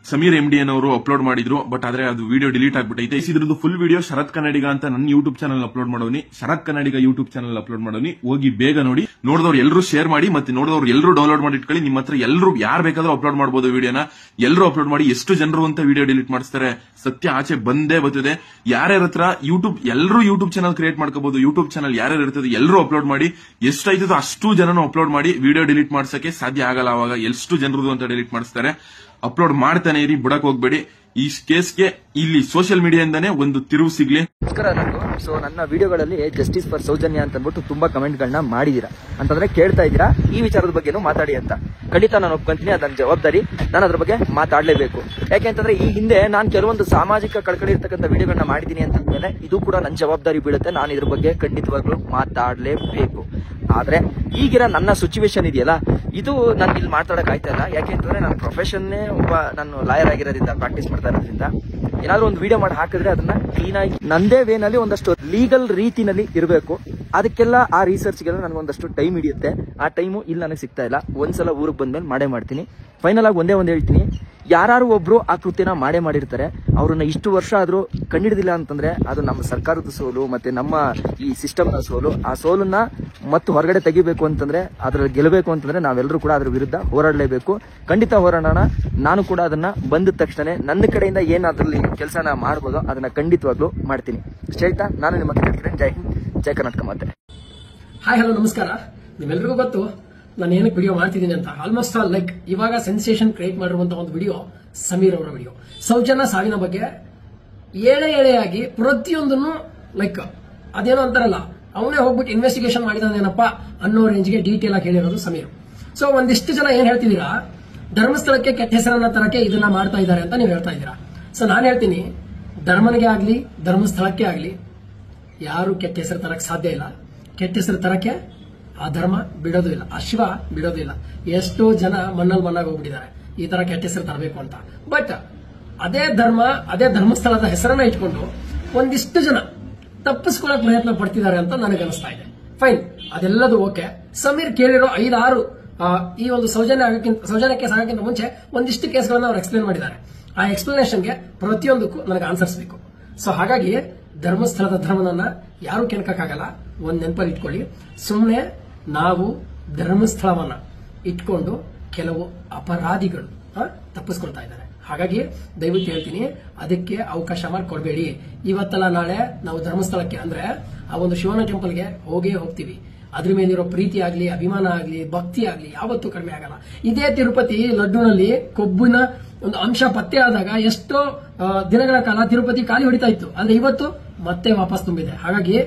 ಸಮೀರ್ MD ಅವರು ಅಪ್ಲೋಡ್ ಮಾಡಿದ್ರು. ಬಟ್ ಆದ್ರೆ ಅದು ವಿಡಿಯೋ ಡಿಲೀಟ್ ಆಗ್ಬಿಟ್ಟೈತೆ. ಇದ್ರದ್ದು ಫುಲ್ ವಿಡಿಯೋ ಶರತ್ ಕನ್ನಡಿಗ ಅಂತ ನನ್ನ ಯೂಟ್ಯೂಬ್ ಚಾನಲ್ ಅಪ್ಲೋಡ್ ಮಾಡೋನಿ. ಶರತ್ ಕನ್ನಡಿಗ ಯೂಟ್ಯೂಬ್ ಚಾನಲ್ ಅಪ್ಲೋಡ್ ಮಾಡೋನಿ. ಹೋಗಿ ಬೇಗ ನೋಡಿ. ನೋಡಿದವ್ರು ಎಲ್ಲರೂ ಶೇರ್ ಮಾಡಿ, ಮತ್ತೆ ನೋಡಿದವ್ರು ಎಲ್ಲರೂ ಡೌನ್ಲೋಡ್ ಮಾಡಿ ಇಟ್ಕೊಳ್ಳಿ. ನಿಮ್ಮ ಹತ್ರ ಎಲ್ಲರೂ ಯಾರು ಬೇಕಾದ್ರೂ ಅಪ್ಲೋಡ್ ಮಾಡಬಹುದು ವಿಡಿಯೋನ. ಎಲ್ಲರೂ ಅಪ್ಲೋಡ್ ಮಾಡಿ. ಎಷ್ಟು ಜನರು ಅಂತ ವಿಡಿಯೋ ಡಿಲೀಟ್ ಮಾಡಿಸ್ತಾರೆ. ಸತ್ಯ ಆಚೆ ಬಂದೇ ಬರ್ತದೆ. ಯಾರ್ಯಾರ ಹತ್ರ ಎಲ್ಲರೂ ಯೂಟ್ಯೂಬ್ ಚಾನಲ್ ಕ್ರಿಯೇಟ್ ಮಾಡ್ಕೋಬಹುದು. ಯೂಟ್ಯೂಬ್ ಚಾನಲ್ ಯಾರ್ಯಾರು ಇರ್ತದೆ ಎಲ್ಲರೂ ಅಪ್ಲೋಡ್ ಮಾಡಿ. ಎಷ್ಟಾಯ್ತದೋ ಅಷ್ಟು ಜನನು ಅಪ್ಲೋಡ್ ಮಾಡಿ. ವಿಡಿಯೋ ಡಿಲೀಟ್ ಮಾಡ್ಸಕ್ಕೆ ಸಾಧ್ಯ ಆಗಲ್ಲ. ಅವಾಗ ಎಷ್ಟು ಜನರದು ಅಂತ ಡಿಲೀಟ್ ಮಾಡಿಸ್ತಾರೆ. ಅಪ್ಲೋಡ್ ಮಾಡ್ತಾನೆ ಇರಿ, ಬಿಡಕ್ ಹೋಗ್ಬೇಡಿ. ಈ ಕೇಸ್ಗೆ ಇಲ್ಲಿ ಸೋಷಿಯಲ್ ಮೀಡಿಯಾದಿಂದಾನೇ ಒಂದು ತಿರುವು ಸಿಗ್ಲಿ. ನಮಸ್ಕಾರ. ಸೊ ನನ್ನ ವಿಡಿಯೋಗಳಲ್ಲಿ ಜಸ್ಟಿಸ್ ಫಾರ್ ಸೌಜನ್ಯ ಅಂತ ಅಂದ್ಬಿಟ್ಟು ತುಂಬಾ ಕಮೆಂಟ್ಗಳನ್ನ ಮಾಡಿದೀರಾ ಅಂತಂದ್ರೆ ಕೇಳ್ತಾ ಇದ್ದೀರಾ ಈ ವಿಚಾರದ ಬಗ್ಗೆನೂ ಮಾತಾಡಿ ಅಂತ. ಖಂಡಿತ ನಾನು ಒಪ್ಕೊಂತೀನಿ, ಅದು ನನ್ನ ಜವಾಬ್ದಾರಿ. ನಾನು ಅದ್ರ ಬಗ್ಗೆ ಮಾತಾಡಲೇಬೇಕು. ಯಾಕೆಂತಂದ್ರೆ ಈ ಹಿಂದೆ ನಾನು ಕೆಲವೊಂದು ಸಾಮಾಜಿಕ ಕಳಕಳಿ ಇರ್ತಕ್ಕಂಥ ವಿಡಿಯೋಗಳನ್ನ ಮಾಡಿದೀನಿ ಅಂತಂದ್ಮೇಲೆ ಇದು ಕೂಡ ನನ್ನ ಜವಾಬ್ದಾರಿ ಬೀಳುತ್ತೆ. ನಾನು ಇದ್ರ ಬಗ್ಗೆ ಖಂಡಿತವಾಗ್ಲೂ ಮಾತಾಡಲೇಬೇಕು. ಆದ್ರೆ ಈಗಿನ ನನ್ನ ಸಿಚುವೇಶನ್ ಇದೆಯಲ್ಲ, ಇದು ನನ್ಗೆ ಇಲ್ಲಿ ಮಾತಾಡಕ್ ಆಯ್ತಾ ಇಲ್ಲ. ಯಾಕೆಂತಂದ್ರೆ ನನ್ನ ಪ್ರೊಫೆಷನ್ನೇ ನಾನು ಲಾಯರ್ ಆಗಿರೋದ್ರಿಂದ, ಪ್ರಾಕ್ಟೀಸ್ ಮಾಡ್ತಾ ಇರೋದ್ರಿಂದ ಏನಾದ್ರು ಒಂದು ವಿಡಿಯೋ ಮಾಡಿ ಹಾಕಿದ್ರೆ ಅದನ್ನ ಕ್ಲೀನ್ ಆಗಿ ನಂದೇ ವೇನಲ್ಲಿ ಒಂದಷ್ಟು ಲೀಗಲ್ ರೀತಿನಲ್ಲಿ ಇರಬೇಕು. ಅದಕ್ಕೆಲ್ಲ ಆ ರಿಸರ್ಚ್ಗೆಲ್ಲ ನನಗೆ ಒಂದಷ್ಟು ಟೈಮ್ ಹಿಡಿಯುತ್ತೆ. ಆ ಟೈಮು ಇಲ್ಲಿ ನನಗೆ ಸಿಗ್ತಾ ಇಲ್ಲ. ಒಂದ್ಸಲ ಊರಿಗೆ ಬಂದ್ಮೇಲೆ ಮಾಡೇ ಮಾಡ್ತೀನಿ. ಫೈನಲ್ ಆಗಿ ಒಂದೇ ಹೇಳ್ತೀನಿ, ಯಾರು ಒಬ್ರು ಆ ಕೃತ್ಯನ ಮಾಡಿರ್ತಾರೆ, ಅವ್ರನ್ನ ಇಷ್ಟು ವರ್ಷ ಆದ್ರೂ ಕಂಡಿಡಿದಿಲ್ಲ ಅಂತಂದ್ರೆ ಅದು ನಮ್ಮ ಸರ್ಕಾರದ ಸೋಲು, ಮತ್ತೆ ನಮ್ಮ ಈ ಸಿಸ್ಟಮ್ನ ಸೋಲು. ಆ ಸೋಲನ್ನ ಮತ್ತು ಹೊರಗಡೆ ತೆಗಿಬೇಕು ಅಂತಂದ್ರೆ, ಅದ್ರಲ್ಲಿ ಗೆಲ್ಲಬೇಕು ಅಂತಂದ್ರೆ ನಾವೆಲ್ಲರೂ ಕೂಡ ಅದ್ರ ವಿರುದ್ಧ ಹೋರಾಡಲೇಬೇಕು. ಖಂಡಿತ ಹೋರಾಡೋಣ. ನಾನು ಕೂಡ ಅದನ್ನ ಬಂದ ತಕ್ಷಣ ನನ್ನ ಕಡೆಯಿಂದ ಏನ್ ಅದ್ರಲ್ಲಿ ಕೆಲಸನ ಮಾಡ್ಬೋದೋ ಅದನ್ನ ಖಂಡಿತವಾಗ್ಲೂ ಮಾಡ್ತೀನಿ. ಅಷ್ಟೇ ಹೇಳ್ತಾ ನಾನು ನಿಮ್ಮ ಕೇಳ್ತೀನಿ. ಜೈ ಹಿಂದ್, ಜೈ ಕರ್ನಾಟಕ ಮಾತೆ. ಹಾಯ್, ಹಲೋ, ನಮಸ್ಕಾರ. ನಿಮ್ಮೆಲ್ರಿಗೂ ಗೊತ್ತು ನಾನು ಏನಕ್ಕೆ ವಿಡಿಯೋ ಮಾಡ್ತಿದ್ದೀನಿ ಅಂತ. ಆಲ್ಮೋಸ್ಟ್ ಆಲ್ ಲೈಕ್ ಇವಾಗ ಸೆನ್ಸೇಷನ್ ಕ್ರಿಯೇಟ್ ಮಾಡಿರುವಂತಹ ಒಂದು ವಿಡಿಯೋ ಸಮೀರ್ ಅವರ ವಿಡಿಯೋ. ಸೌಜನ್ಯ ಸಾವಿನ ಬಗ್ಗೆ ಎಳೆಯಾಗಿ ಪ್ರತಿಯೊಂದನ್ನು ಲೈಕ್ ಅದೇನೋ ಅಂತಾರಲ್ಲ, ಅವನೇ ಹೋಗ್ಬಿಟ್ಟು ಇನ್ವೆಸ್ಟಿಗೇಷನ್ ಮಾಡಿದಾನೇನಪ್ಪ ಅನ್ನೋ ರೇಂಜ್ಗೆ ಡೀಟೇಲ್ ಆಗಿ ಹೇಳಿರೋದು ಸಮೀರ್. ಸೊ ಒಂದಿಷ್ಟು ಜನ ಏನ್ ಹೇಳ್ತಿದ್ದೀರಾ, ಧರ್ಮಸ್ಥಳಕ್ಕೆ ಕೆಟ್ಟ ಹೆಸರನ್ನ ತರಕ್ಕೆ ಇದನ್ನ ಮಾಡ್ತಾ ಇದ್ದಾರೆ ಅಂತ ನೀವು ಹೇಳ್ತಾ ಇದ್ದೀರಾ. ಸೊ ನಾನು ಹೇಳ್ತೀನಿ, ಧರ್ಮನಿಗೆ ಆಗ್ಲಿ ಧರ್ಮಸ್ಥಳಕ್ಕೆ ಆಗ್ಲಿ ಯಾರು ಕೆಟ್ಟ ಹೆಸರು ತರಕ್ ಸಾಧ್ಯ ಇಲ್ಲ. ಕೆಟ್ಟ ಹೆಸರು ತರಕ್ಕೆ ಆ ಧರ್ಮ ಬಿಡೋದು ಇಲ್ಲ, ಆ ಶಿವ ಬಿಡೋದು ಇಲ್ಲ. ಎಷ್ಟೋ ಜನ ಮಣ್ಣಾಗಿ ಹೋಗ್ಬಿಟ್ಟಿದ್ದಾರೆ ಈ ತರ ಕೆಟ್ಟ ಹೆಸರು ತರಬೇಕು ಅಂತ. ಬಟ್ ಅದೇ ಧರ್ಮಸ್ಥಳದ ಹೆಸರನ್ನ ಇಟ್ಕೊಂಡು ಒಂದಿಷ್ಟು ಜನ ತಪ್ಪಿಸ್ಕೊಳ್ಳೋ ಪ್ರಯತ್ನ ಪಡ್ತಿದ್ದಾರೆ ಅಂತ ನನಗನ್ನಿಸ್ತಾ ಇದೆ. ಫೈನ್, ಅದೆಲ್ಲದು ಓಕೆ. ಸಮೀರ್ ಕೇಳಿರೋ 5-6 ಈ ಒಂದು ಸೌಜನ್ಯ ಕೇಸ್ ಆಗಕ್ಕಿಂತ ಮುಂಚೆ ಒಂದಿಷ್ಟು ಕೇಸ್ಗಳನ್ನ ಅವ್ರು ಎಕ್ಸ್ಪ್ಲೇನ್ ಮಾಡಿದ್ದಾರೆ. ಆ ಎಕ್ಸ್ಪ್ಲನೇಷನ್ಗೆ ಪ್ರತಿಯೊಂದಕ್ಕೂ ನನಗೆ ಆನ್ಸರ್ಸ್ ಬೇಕು. ಸೊ ಹಾಗಾಗಿ ಧರ್ಮಸ್ಥಳದ ಧರ್ಮವನ್ನ ಯಾರು ಕೆಣಕಕ್ಕಾಗಲ್ಲ. ಒಂದ್ ನೆನಪಲ್ಲಿ ಇಟ್ಕೊಳ್ಳಿ. ಸುಮ್ಮನೆ ನಾವು ಧರ್ಮಸ್ಥಳವನ್ನ ಇಟ್ಕೊಂಡು ಕೆಲವು ಅಪರಾಧಿಗಳು ತಪ್ಪಿಸ್ಕೊಳ್ತಾ ಇದ್ದಾರೆ. ಹಾಗಾಗಿ ದಯವಿಟ್ಟು ಹೇಳ್ತೀನಿ, ಅದಕ್ಕೆ ಅವಕಾಶ ಮಾಡಿಕೊಡ್ಬೇಡಿ. ಇವತ್ತಲ್ಲ ನಾಳೆ ನಾವು ಧರ್ಮಸ್ಥಳಕ್ಕೆ ಅಂದ್ರೆ ಆ ಒಂದು ಶಿವನ ಟೆಂಪಲ್ಗೆ ಹೋಗೇ ಹೋಗ್ತೀವಿ. ಅದ್ರ ಮೇಲಿರೋ ಪ್ರೀತಿ ಆಗ್ಲಿ, ಅಭಿಮಾನ ಆಗ್ಲಿ, ಭಕ್ತಿ ಆಗ್ಲಿ ಯಾವತ್ತೂ ಕಡಿಮೆ ಆಗಲ್ಲ. ಇದೇ ತಿರುಪತಿ ಲಡ್ಡುನಲ್ಲಿ ಕೊಬ್ಬಿನ ಒಂದು ಅಂಶ ಪತ್ತೆ ಆದಾಗ ಎಷ್ಟೋ ದಿನಗಳ ಕಾಲ ತಿರುಪತಿ ಖಾಲಿ ಹೊಡಿತಾ ಇತ್ತು. ಆದ್ರೆ ಇವತ್ತು ಮತ್ತೆ ವಾಪಸ್ ತುಂಬಿದೆ. ಹಾಗಾಗಿ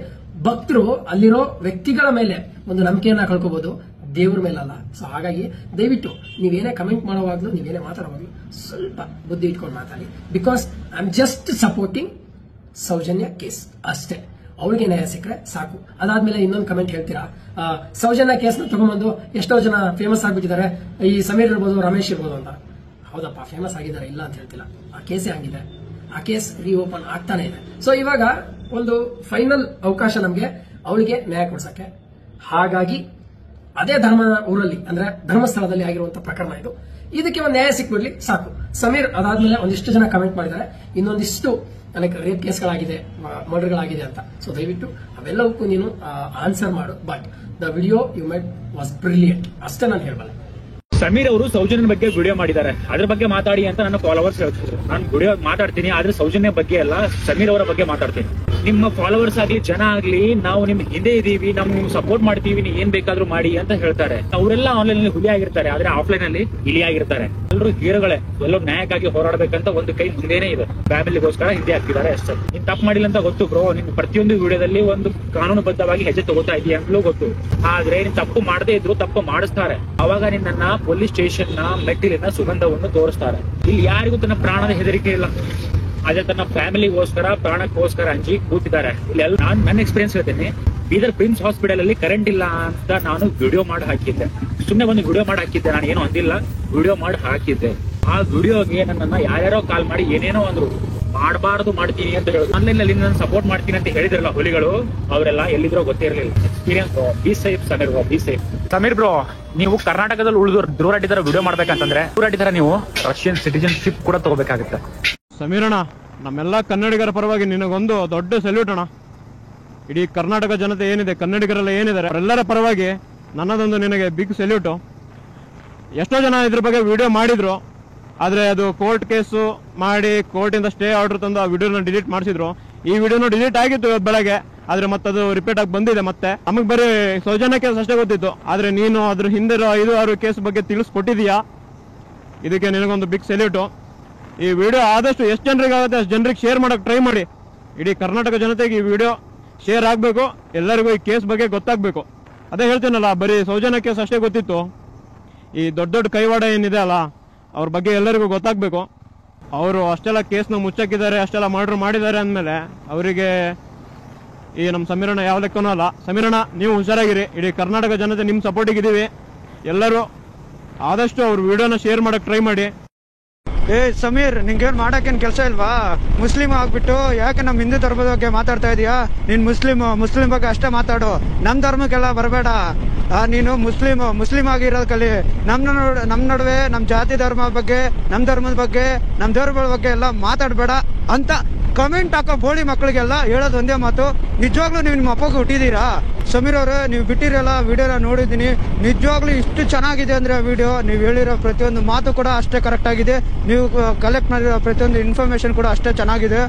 ಭಕ್ತರು ಅಲ್ಲಿರೋ ವ್ಯಕ್ತಿಗಳ ಮೇಲೆ ಒಂದು ನಂಬಿಕೆಯನ್ನ ಕಳ್ಕೋಬಹುದು, ದೇವ್ರ ಮೇಲಲ್ಲ. ಸೊ ಹಾಗಾಗಿ ದಯವಿಟ್ಟು ನೀವೇನೇ ಕಮೆಂಟ್ ಮಾಡುವಾಗ್ಲೂ, ನೀವೇನೇ ಮಾತಾಡುವಾಗ್ಲೂ ಸ್ವಲ್ಪ ಬುದ್ಧಿ ಇಟ್ಕೊಂಡು ಮಾತಾಡಿ. Because I am just supporting Sowjanya case ಅಷ್ಟೇ. ಅವಳಿಗೆ ನ್ಯಾಯ ಸಿಕ್ಕರೆ ಸಾಕು. ಅದಾದ್ಮೇಲೆ ಇನ್ನೊಂದು ಕಮೆಂಟ್ ಹೇಳ್ತೀರಾ, ಸೌಜನ್ಯ ಕೇಸ್ನ ತಗೊಂಡ್ಬಂದು ಎಷ್ಟೋ ಜನ ಫೇಮಸ್ ಆಗ್ಬಿಟ್ಟಿದ್ದಾರೆ, ಈ ಸಮೀರ್ ಇರ್ಬೋದು, ರಮೇಶ್ ಇರ್ಬೋದು ಅಂತ. ಹೌದಪ್ಪ ಫೇಮಸ್ ಆಗಿದ್ದಾರೆ, ಇಲ್ಲ ಅಂತ ಹೇಳ್ತಿಲ್ಲ. ಆ ಕೇಸೇ ಆಗಿದೆ, ಆ ಕೇಸ್ ರೀಓಪನ್ ಆಗ್ತಾನೆ ಇದೆ. ಸೊ ಇವಾಗ ಒಂದು ಫೈನಲ್ ಅವಕಾಶ ನಮ್ಗೆ ಅವಳಿಗೆ ನ್ಯಾಯ ಕೊಡ್ಸಕ್ಕೆ. ಹಾಗಾಗಿ ಅದೇ ಧರ್ಮದ ಊರಲ್ಲಿ ಅಂದ್ರೆ ಧರ್ಮಸ್ಥಳದಲ್ಲಿ ಆಗಿರುವಂತಹ ಪ್ರಕರಣ ಇದು. ಇದಕ್ಕೆ ಒಂದು ನ್ಯಾಯ ಸಿಕ್ಬಿಡ್ಲಿ ಸಾಕು. ಸಮೀರ್ ಅದಾದ್ಮೇಲೆ ಒಂದಿಷ್ಟು ಜನ ಕಮೆಂಟ್ ಮಾಡಿದ್ದಾರೆ, ಇನ್ನೊಂದಿಷ್ಟು ಲೈಕ್ ರೇಪ್ ಕೇಸ್ಗಳಾಗಿದೆ, ಮರ್ಡರ್ಗಳಾಗಿದೆ ಅಂತ. ಸೊ ದಯವಿಟ್ಟು ಅವೆಲ್ಲವಕ್ಕೂ ನೀನು ಆನ್ಸರ್ ಮಾಡು. But the video you made was brilliant, ಅಷ್ಟೇ ನಾನು ಹೇಳಬಲ್ಲೆ. ಸಮೀರ್ ಅವರು ಸೌಜನ್ಯ ಬಗ್ಗೆ ವಿಡಿಯೋ ಮಾಡಿದ್ದಾರೆ, ಅದ್ರ ಬಗ್ಗೆ ಮಾತಾಡಿ ಅಂತ ನನ್ನ ಫಾಲೋವರ್ಸ್ ಹೇಳ್ತಿದ್ರು. ನಾನು ವಿಡಿಯೋ ಮಾತಾಡ್ತೀನಿ, ಆದ್ರೆ ಸೌಜನ್ಯ ಬಗ್ಗೆ ಅಲ್ಲ, ಸಮೀರ್ ಅವರ ಬಗ್ಗೆ ಮಾತಾಡ್ತೀನಿ. ನಿಮ್ಮ ಫಾಲೋವರ್ಸ್ ಆಗ್ಲಿ, ಜನ ಆಗ್ಲಿ, ನಾವು ನಿಮ್ ಹಿಂದೆ ಇದೀವಿ, ನಾವು ನಿಮ್ಗೆ ಸಪೋರ್ಟ್ ಮಾಡ್ತೀವಿ, ನೀವು ಏನ್ ಬೇಕಾದ್ರೂ ಮಾಡಿ ಅಂತ ಹೇಳ್ತಾರೆ. ಅವರೆಲ್ಲ ಆನ್ಲೈನ್ ಅಲ್ಲಿ ಹುಲಿ ಆಗಿರ್ತಾರೆ, ಆದ್ರೆ ಆಫ್ಲೈನ್ ಅಲ್ಲಿ ಇಲಿ ಆಗಿರ್ತಾರೆ. ಎಲ್ಲರೂ ಹೀರೋಗಳೇ, ಎಲ್ಲರೂ ನ್ಯಾಯಕ್ಕಾಗಿ ಹೋರಾಡಬೇಕಂತ ಒಂದು ಕೈ ಮುಂದೆನೇ ಇದೆ. ಫ್ಯಾಮಿಲಿಗೋಸ್ಕರ ಹಿಂದೆ ಹಾಕ್ತಿದ್ದಾರೆ ಅಷ್ಟೇ. ನೀನ್ ತಪ್ಪು ಮಾಡಿಲ್ಲ ಅಂತ ಗೊತ್ತು ಬ್ರೋ, ನಿನ್ ಪ್ರತಿಯೊಂದು ವಿಡಿಯೋದಲ್ಲಿ ಒಂದು ಕಾನೂನುಬದ್ಧವಾಗಿ ಹೆಜ್ಜೆ ತಗೋತಾ ಇದೆಯಾ ಅಂತಲೂ ಗೊತ್ತು. ಆದ್ರೆ ನೀನ್ ತಪ್ಪು ಮಾಡದೇ ಇದ್ರು ತಪ್ಪು ಮಾಡಿಸ್ತಾರೆ. ಅವಾಗ ನಿನ್ನ ಪೊಲೀಸ್ ಸ್ಟೇಷನ್ ನ ಮೆಟ್ಟಿಲಿನ ಸುಗಂಧವನ್ನು ತೋರಿಸ್ತಾರೆ. ಇಲ್ಲಿ ಯಾರಿಗೂ ತನ್ನ ಪ್ರಾಣದ ಹೆದರಿಕೆ ಇಲ್ಲ, ಅದೇ ತನ್ನ ಫ್ಯಾಮಿಲಿಗೋಸ್ಕರ ಪ್ರಾಣಕ್ಕೋಸ್ಕರ ಹಂಚಿ ಕೂತಿದ್ದಾರೆ. ಇಲ್ಲಿ ನನ್ನ ಎಕ್ಸ್ಪೀರಿಯನ್ಸ್ ಹೇಳ್ತೀನಿ. ಬೀದರ್ ಪ್ರಿನ್ಸ್ ಹಾಸ್ಪಿಟಲ್ ಅಲ್ಲಿ ಕರೆಂಟ್ ಇಲ್ಲ ಅಂತ ನಾನು ವಿಡಿಯೋ ಮಾಡಿ ಹಾಕಿದ್ದೆ. ಸುಮ್ಮನೆ ಒಂದು ವಿಡಿಯೋ ಮಾಡಿ ಹಾಕಿದ್ದೆ, ನಾನು ಏನು ಅಂದಿಲ್ಲ, ವಿಡಿಯೋ ಮಾಡಿ ಹಾಕಿದ್ದೆ. ಆ ವಿಡಿಯೋಗೆ ನನ್ನನ್ನ ಯಾರ್ಯಾರೋ ಕಾಲ್ ಮಾಡಿ ಏನೇನೋ ಅಂದ್ರು, ಮಾಡಬಾರದು ಮಾಡ್ತೀನಿ ಅಂತ ಹೇಳಿ. ಆನ್ಲೈನ್ ಅಲ್ಲಿ ನಾನು ಸಪೋರ್ಟ್ ಮಾಡ್ತೀನಿ ಅಂತ ಹೇಳಿದ್ರಲ್ಲ ಹುಲಿಗಳು, ಅವರೆಲ್ಲ ಎಲ್ಲಿದ್ರೋ ಗೊತ್ತಿರಲಿಲ್ಲ. Experience be safe Sameer, be safe. Sameer bro, ನೀವು ಕರ್ನಾಟಕದಲ್ಲಿ ಉಳಿದು ದೂರಾಟಿತರ ವಿಡಿಯೋ ಮಾಡ್ಬೇಕಂತಂದ್ರೆ ದೂರಾಟಿತರ ನೀವು ರಷ್ಯನ್ ಸಿಟಿಜನ್ಶಿಪ್ ಕೂಡ ತಗೋಬೇಕಾಗುತ್ತೆ. ಸಮೀರಣ್ಣ, ನಮ್ಮೆಲ್ಲ ಕನ್ನಡಿಗರ ಪರವಾಗಿ ನಿನಗೊಂದು ದೊಡ್ಡ ಸಲ್ಯೂಟ್ ಅಣ್ಣ. ಇಡೀ ಕರ್ನಾಟಕ ಜನತೆ ಏನಿದೆ, ಕನ್ನಡಿಗರೆಲ್ಲ ಏನಿದ್ದಾರೆ ಅವರೆಲ್ಲರ ಪರವಾಗಿ ನನ್ನದೊಂದು ನಿನಗೆ ಬಿಗ್ ಸಲ್ಯೂಟು. ಎಷ್ಟೋ ಜನ ಇದ್ರ ಬಗ್ಗೆ ವಿಡಿಯೋ ಮಾಡಿದ್ರು, ಆದರೆ ಅದು ಕೋರ್ಟ್ ಕೇಸು ಮಾಡಿ ಕೋರ್ಟಿಂದ ಸ್ಟೇ ಆರ್ಡರ್ ತಂದು ಆ ವಿಡಿಯೋನ ಡಿಲೀಟ್ ಮಾಡಿಸಿದ್ರು. ಈ ವಿಡಿಯೋನು ಡಿಲೀಟ್ ಆಗಿತ್ತು ಇವತ್ತು ಬೆಳಗ್ಗೆ, ಆದ್ರೆ ಮತ್ತದು ರಿಪೀಟ್ ಆಗಿ ಬಂದಿದೆ. ಮತ್ತೆ ನಮಗೆ ಬರೀ ಸೌಜನ್ಯ ಕೇಸ್ ಅಷ್ಟೇ ಗೊತ್ತಿತ್ತು, ಆದ್ರೆ ನೀನು ಅದ್ರ ಹಿಂದೆ 5-6 ಕೇಸ್ ಬಗ್ಗೆ ತಿಳಿಸ್ಕೊಟ್ಟಿದೀಯಾ. ಇದಕ್ಕೆ ನಿನಗೊಂದು ಬಿಗ್ ಸಲ್ಯೂಟು. ಈ ವಿಡಿಯೋ ಆದಷ್ಟು ಎಷ್ಟು ಜನರಿಗೆ ಆಗುತ್ತೆ ಅಷ್ಟು ಜನರಿಗೆ ಶೇರ್ ಮಾಡಕ್ಕೆ ಟ್ರೈ ಮಾಡಿ. ಇಡೀ ಕರ್ನಾಟಕ ಜನತೆಗೆ ಈ ವಿಡಿಯೋ ಶೇರ್ ಆಗಬೇಕು, ಎಲ್ಲರಿಗೂ ಈ ಕೇಸ್ ಬಗ್ಗೆ ಗೊತ್ತಾಗಬೇಕು. ಅದೇ ಹೇಳ್ತೀನಲ್ಲ, ಬರೀ ಸೌಜನ್ಯ ಕೇಸ್ ಅಷ್ಟೇ ಗೊತ್ತಿತ್ತು. ಈ ದೊಡ್ಡ ದೊಡ್ಡ ಕೈವಾಡ ಏನಿದೆ ಅಲ್ಲ, ಅವ್ರ ಬಗ್ಗೆ ಎಲ್ಲರಿಗೂ ಗೊತ್ತಾಗಬೇಕು. ಅವರು ಅಷ್ಟೆಲ್ಲ ಕೇಸ್ನ ಮುಚ್ಚಾಕಿದ್ದಾರೆ, ಅಷ್ಟೆಲ್ಲ ಮರ್ಡರ್ ಮಾಡಿದ್ದಾರೆ ಅಂದಮೇಲೆ ಅವರಿಗೆ ಈ ನಮ್ಮ ಸಮೀರಣ್ಣ ಯಾವ ಲೆಕ್ಕನೂ ಅಲ್ಲ. ಸಮೀರಣ್ಣ, ನೀವು ಹುಷಾರಾಗಿರಿ, ಇಡೀ ಕರ್ನಾಟಕ ಜನತೆ ನಿಮ್ಮ ಸಪೋರ್ಟಿಗೆ ಇದ್ದೀವಿ. ಎಲ್ಲರೂ ಆದಷ್ಟು ಅವ್ರ ವಿಡಿಯೋನ ಶೇರ್ ಮಾಡಕ್ಕೆ ಟ್ರೈ ಮಾಡಿ. ಸಮೀರ್, ನಿಂಗೇನು ಮಾಡಕ್ಕೇನು ಕೆಲಸ ಇಲ್ವಾ? ಮುಸ್ಲಿಂ ಆಗ್ಬಿಟ್ಟು ಯಾಕೆ ನಮ್ಮ ಹಿಂದೂ ಧರ್ಮದ ಬಗ್ಗೆ ಮಾತಾಡ್ತಾ ಇದೀಯಾ? ನೀನು ಮುಸ್ಲಿಂ ಬಗ್ಗೆ ಅಷ್ಟೇ ಮಾತಾಡು, ನಮ್ಮ ಧರ್ಮಕ್ಕೆಲ್ಲ ಬರಬೇಡ. ನೀನು ಮುಸ್ಲಿಂ ಆಗಿರೋದು ಕಲಿ. ನಮ್ಮ ನಡುವೆ ನಮ್ಮ ಜಾತಿ ಧರ್ಮ ಬಗ್ಗೆ, ನಮ್ಮ ಧರ್ಮದ ಬಗ್ಗೆ, ನಮ್ಮ ದೇವ್ರಗಳ ಬಗ್ಗೆ ಎಲ್ಲ ಮಾತಾಡಬೇಡ ಅಂತ ಕಮೆಂಟ್ ಹಾಕೋ ಬೋಳಿ ಮಕ್ಕಳಿಗೆಲ್ಲ ಹೇಳೋದು ಒಂದೇ ಮಾತು. ನಿಜವಾಗ್ಲೂ ನೀವು ನಿಮ್ಮ ಅಪ್ಪಗೆ ಹುಟ್ಟಿದೀರಾ? ಸಮೀರ್ ಅವರೇ, ನೀವು ಬಿಟ್ಟಿರಲ್ಲ ವಿಡಿಯೋನ ನೋಡಿದ್ದೀನಿ. ನಿಜವಾಗ್ಲೂ ಇಷ್ಟು ಚೆನ್ನಾಗಿದೆ ಅಂದ್ರೆ ವಿಡಿಯೋ, ನೀವು ಹೇಳಿರೋ ಪ್ರತಿಯೊಂದು ಮಾತು ಕೂಡ ಅಷ್ಟೇ ಕರೆಕ್ಟ್ ಆಗಿದೆ. ನೀವು ಕಲೆಕ್ಟ್ ಮಾಡಿರೋ ಪ್ರತಿಯೊಂದು ಇನ್ಫಾರ್ಮೇಶನ್ ಕೂಡ ಅಷ್ಟೇ ಚೆನ್ನಾಗಿದೆ.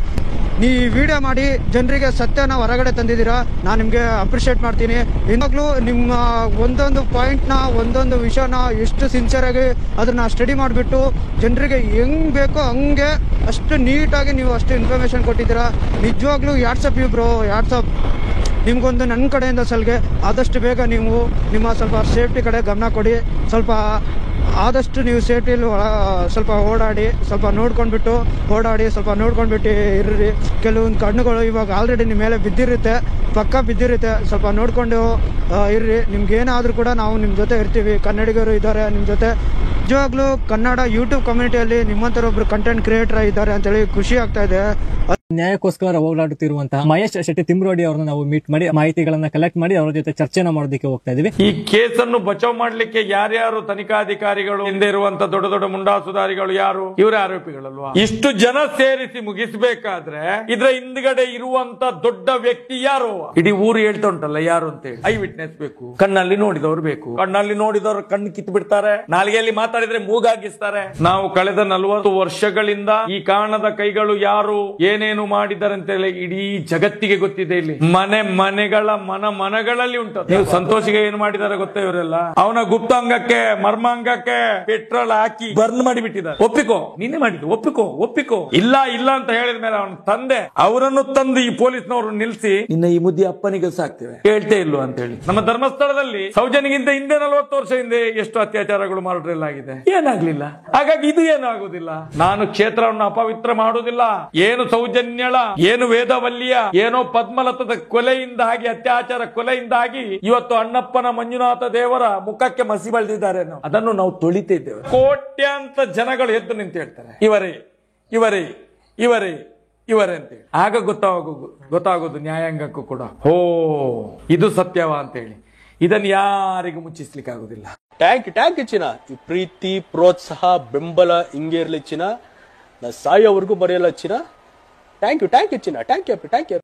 ನೀವು ಈ ವಿಡಿಯೋ ಮಾಡಿ ಜನರಿಗೆ ಸತ್ಯನ ಹೊರಗಡೆ ತಂದಿದ್ದೀರಾ, ನಾನು ನಿಮಗೆ ಅಪ್ರಿಷಿಯೇಟ್ ಮಾಡ್ತೀನಿ. ಇವಾಗಲೂ ನಿಮ್ಮ ಒಂದೊಂದು ಪಾಯಿಂಟ್ನ, ಒಂದೊಂದು ವಿಷಯನ ಎಷ್ಟು ಸಿನ್ಸಿಯರಾಗಿ ಅದನ್ನ ಸ್ಟಡಿ ಮಾಡಿಬಿಟ್ಟು ಜನರಿಗೆ ಹೆಂಗ್ ಬೇಕೋ ಹಂಗೆ ಅಷ್ಟು ನೀಟಾಗಿ ನೀವು ಅಷ್ಟು ಇನ್ಫಾರ್ಮೇಶನ್ ಕೊಟ್ಟಿದ್ದೀರಾ. ನಿಜವಾಗ್ಲೂ ಯಾಟ್ಸಪ್ ಬ್ರೋ, ಯಾಟ್ಸಪ್. ನಿಮ್ಗೊಂದು ನನ್ನ ಕಡೆಯಿಂದ ಸಲ್ಗೆ, ಆದಷ್ಟು ಬೇಗ ನೀವು ನಿಮ್ಮ ಸ್ವಲ್ಪ ಸೇಫ್ಟಿ ಕಡೆ ಗಮನ ಕೊಡಿ. ಸ್ವಲ್ಪ ಆದಷ್ಟು ನೀವು ಸೇಫ್ಟಿಯಲ್ಲಿ ಸ್ವಲ್ಪ ಓಡಾಡಿ, ಸ್ವಲ್ಪ ನೋಡ್ಕೊಂಡ್ಬಿಟ್ಟು ಓಡಾಡಿ, ಸ್ವಲ್ಪ ನೋಡ್ಕೊಂಡ್ಬಿಟ್ಟು ಇರ್ರಿ. ಕೆಲವೊಂದು ಕಣ್ಣುಗಳು ಇವಾಗ ಆಲ್ರೆಡಿ ನಿಮ್ಮ ಮೇಲೆ ಬಿದ್ದಿರುತ್ತೆ, ಪಕ್ಕ ಬಿದ್ದಿರುತ್ತೆ. ಸ್ವಲ್ಪ ನೋಡ್ಕೊಂಡು ಇರ್ರಿ. ನಿಮ್ಗೇನಾದರೂ ಕೂಡ ನಾವು ನಿಮ್ಮ ಜೊತೆ ಇರ್ತೀವಿ, ಕನ್ನಡಿಗರು ಇದ್ದಾರೆ ನಿಮ್ಮ ಜೊತೆ. ನಿಜವಾಗ್ಲೂ ಕನ್ನಡ ಯೂಟ್ಯೂಬ್ ಕಮ್ಯುನಿಟಿಯಲ್ಲಿ ನಿಮ್ಮಂತರ ಒಬ್ರು ಕಂಟೆಂಟ್ ಕ್ರಿಯೇಟರ್ ಇದ್ದಾರೆ ಅಂತೇಳಿ ಖುಷಿ ಆಗ್ತಾ ಇದೆ. ನ್ಯಾಯಕ್ಕೋಸ್ಕರ ಹೋರಾಡುತ್ತಿರುವಂತಹ ಮಹೇಶ್ ಶೆಟ್ಟಿ ತಿಮ್ರೋಡಿ ಅವರನ್ನ ನಾವು ಮೀಟ್ ಮಾಡಿ ಮಾಹಿತಿಗಳನ್ನ ಕಲೆಕ್ಟ್ ಮಾಡಿ ಅವರ ಜೊತೆ ಚರ್ಚೆನ ಮಾಡೋದಕ್ಕೆ ಹೋಗ್ತಾ ಇದೀವಿ. ಈ ಕೇಸನ್ನು ಬಚಾವ್ ಮಾಡ್ಲಿಕ್ಕೆ ಯಾರ್ಯಾರು ತನಿಖಾಧಿಕಾರಿಗಳು, ಹಿಂದೆ ಇರುವಂತ ದೊಡ್ಡ ದೊಡ್ಡ ಮುಂಡಾಸುದಾರಿಗಳು ಯಾರು? ಇವರೇ ಆರೋಪಿಗಳಲ್ವಾ? ಇಷ್ಟು ಜನ ಸೇರಿಸಿ ಮುಗಿಸಬೇಕಾದ್ರೆ ಇದ್ರ ಹಿಂದ್ಗಡೆ ಇರುವಂತ ದೊಡ್ಡ ವ್ಯಕ್ತಿ ಯಾರು? ಇಡೀ ಊರು ಹೇಳ್ತಾ ಉಂಟಲ್ಲ ಯಾರು ಅಂತ ಹೇಳಿ. ಐ ವಿಟ್ನೆಸ್ ಬೇಕು, ಕಣ್ಣಲ್ಲಿ ನೋಡಿದವರು ಬೇಕು. ಕಣ್ಣಲ್ಲಿ ನೋಡಿದವರು ಕಣ್ಣು ಕಿತ್ತು ಬಿಡ್ತಾರೆ, ನಾಲಿಗೆಯಲ್ಲಿ ಮಾತಾಡಿದ್ರೆ ಮೂಗಾಗಿಸ್ತಾರೆ. ನಾವು ಕಳೆದ 40 ವರ್ಷಗಳಿಂದ ಈ ಕಾಣದ ಕೈಗಳು ಯಾರು, ಏನೇನು ಮಾಡಿದ್ದಾರೆ ಅಂತ ಹೇಳಿ ಇಡೀ ಜಗತ್ತಿಗೆ ಗೊತ್ತಿದೆ. ಇಲ್ಲಿ ಮನೆಗಳ ಮನಗಳಲ್ಲಿ ಉಂಟು. ನೀವು ಸಂತೋಷಿಗೆ ಏನು ಮಾಡಿದ್ದಾರೆ ಗೊತ್ತಾ? ಇವರೆಲ್ಲ ಅವನ ಗುಪ್ತಾಂಗಕ್ಕೆ, ಮರ್ಮಾಂಗಕ್ಕೆ ಪೆಟ್ರೋಲ್ ಹಾಕಿ ಬರ್ನ್ ಮಾಡಿಬಿಟ್ಟಿದ್ದಾರೆ. ಒಪ್ಪಿಕೋ, ನಿನ್ನೆ ಮಾಡಿದ್ದು, ಒಪ್ಪಿಕೋ. ಇಲ್ಲ ಅಂತ ಹೇಳಿದ ಮೇಲೆ ಅವನ ತಂದೆ ಅವರನ್ನು ತಂದು ಈ ಪೊಲೀಸ್ನವರು ನಿಲ್ಸಿ, ನಿನ್ನ ಈ ಮುದ್ದೆ ಅಪ್ಪನಿಗೆ ಸಾಕ್ತೇವೆ, ಹೇಳ್ತೇ ಇಲ್ವ ಅಂತ ಹೇಳಿ. ನಮ್ಮ ಧರ್ಮಸ್ಥಳದಲ್ಲಿ ಸೌಜನ್ಯಗಿಂತ ಹಿಂದೆ 40 ವರ್ಷ ಹಿಂದೆ ಎಷ್ಟು ಅತ್ಯಾಚಾರಗಳು ಮಾಡಿರಲಾಗಿದೆ, ಏನಾಗ್ಲಿಲ್ಲ. ಹಾಗಾಗಿ ಇದು ಏನಾಗುದಿಲ್ಲ. ನಾನು ಕ್ಷೇತ್ರವನ್ನು ಅಪವಿತ್ರ ಮಾಡುವುದಿಲ್ಲ. ಏನು ಸೌಜನ್ಯ ಪೆಣ್ಣೆಳ ಏನು ವೇದವಲ್ಲಿಯ ಏನೋ ಪದ್ಮಲತದ ಕೊಲೆಯಿಂದಾಗಿ ಅತ್ಯಾಚಾರ ಕೊಲೆಯಿಂದಾಗಿ ಇವತ್ತು ಅಣ್ಣಪ್ಪನ ಮಂಜುನಾಥ ದೇವರ ಮುಖಕ್ಕೆ ಮಸಿ ಬಳಿದಿದ್ದಾರೆ. ಅದನ್ನು ನಾವು ತೊಳಿತಿದ್ದೇವೆ. ಕೋಟ್ಯಾಂತ ಜನಗಳು ಎದ್ದು ನಿಂತು ಹೇಳ್ತಾರೆ ಇವರೇ ಇವರೇ ಇವರೇ ಇವರೇ ಅಂತೇಳಿ. ಆಗ ಗೊತ್ತಾಗೋದು ನ್ಯಾಯಾಂಗಕ್ಕೂ ಕೂಡ ಹೋ ಇದು ಸತ್ಯವಾ ಅಂತ ಹೇಳಿ. ಇದನ್ನು ಯಾರಿಗೂ ಮುಚ್ಚಿಸ್ಲಿಕ್ಕೆ ಆಗುದಿಲ್ಲ. ಟ್ಯಾಂಕ್ ಚಿನ್ನ, ಈ ಪ್ರೀತಿ ಪ್ರೋತ್ಸಾಹ ಬೆಂಬಲ ಹಿಂಗೆ ಇರ್ಲಿ ಚಿನ್ನ, ನಾ ಸಾಯೋವರೆಗೂ ಬರೆಯಲ್ಲ ಚಿನ್ನ. ಥ್ಯಾಂಕ್ ಯು ಚಿನ್ನ, ಥ್ಯಾಂಕ್ ಯು.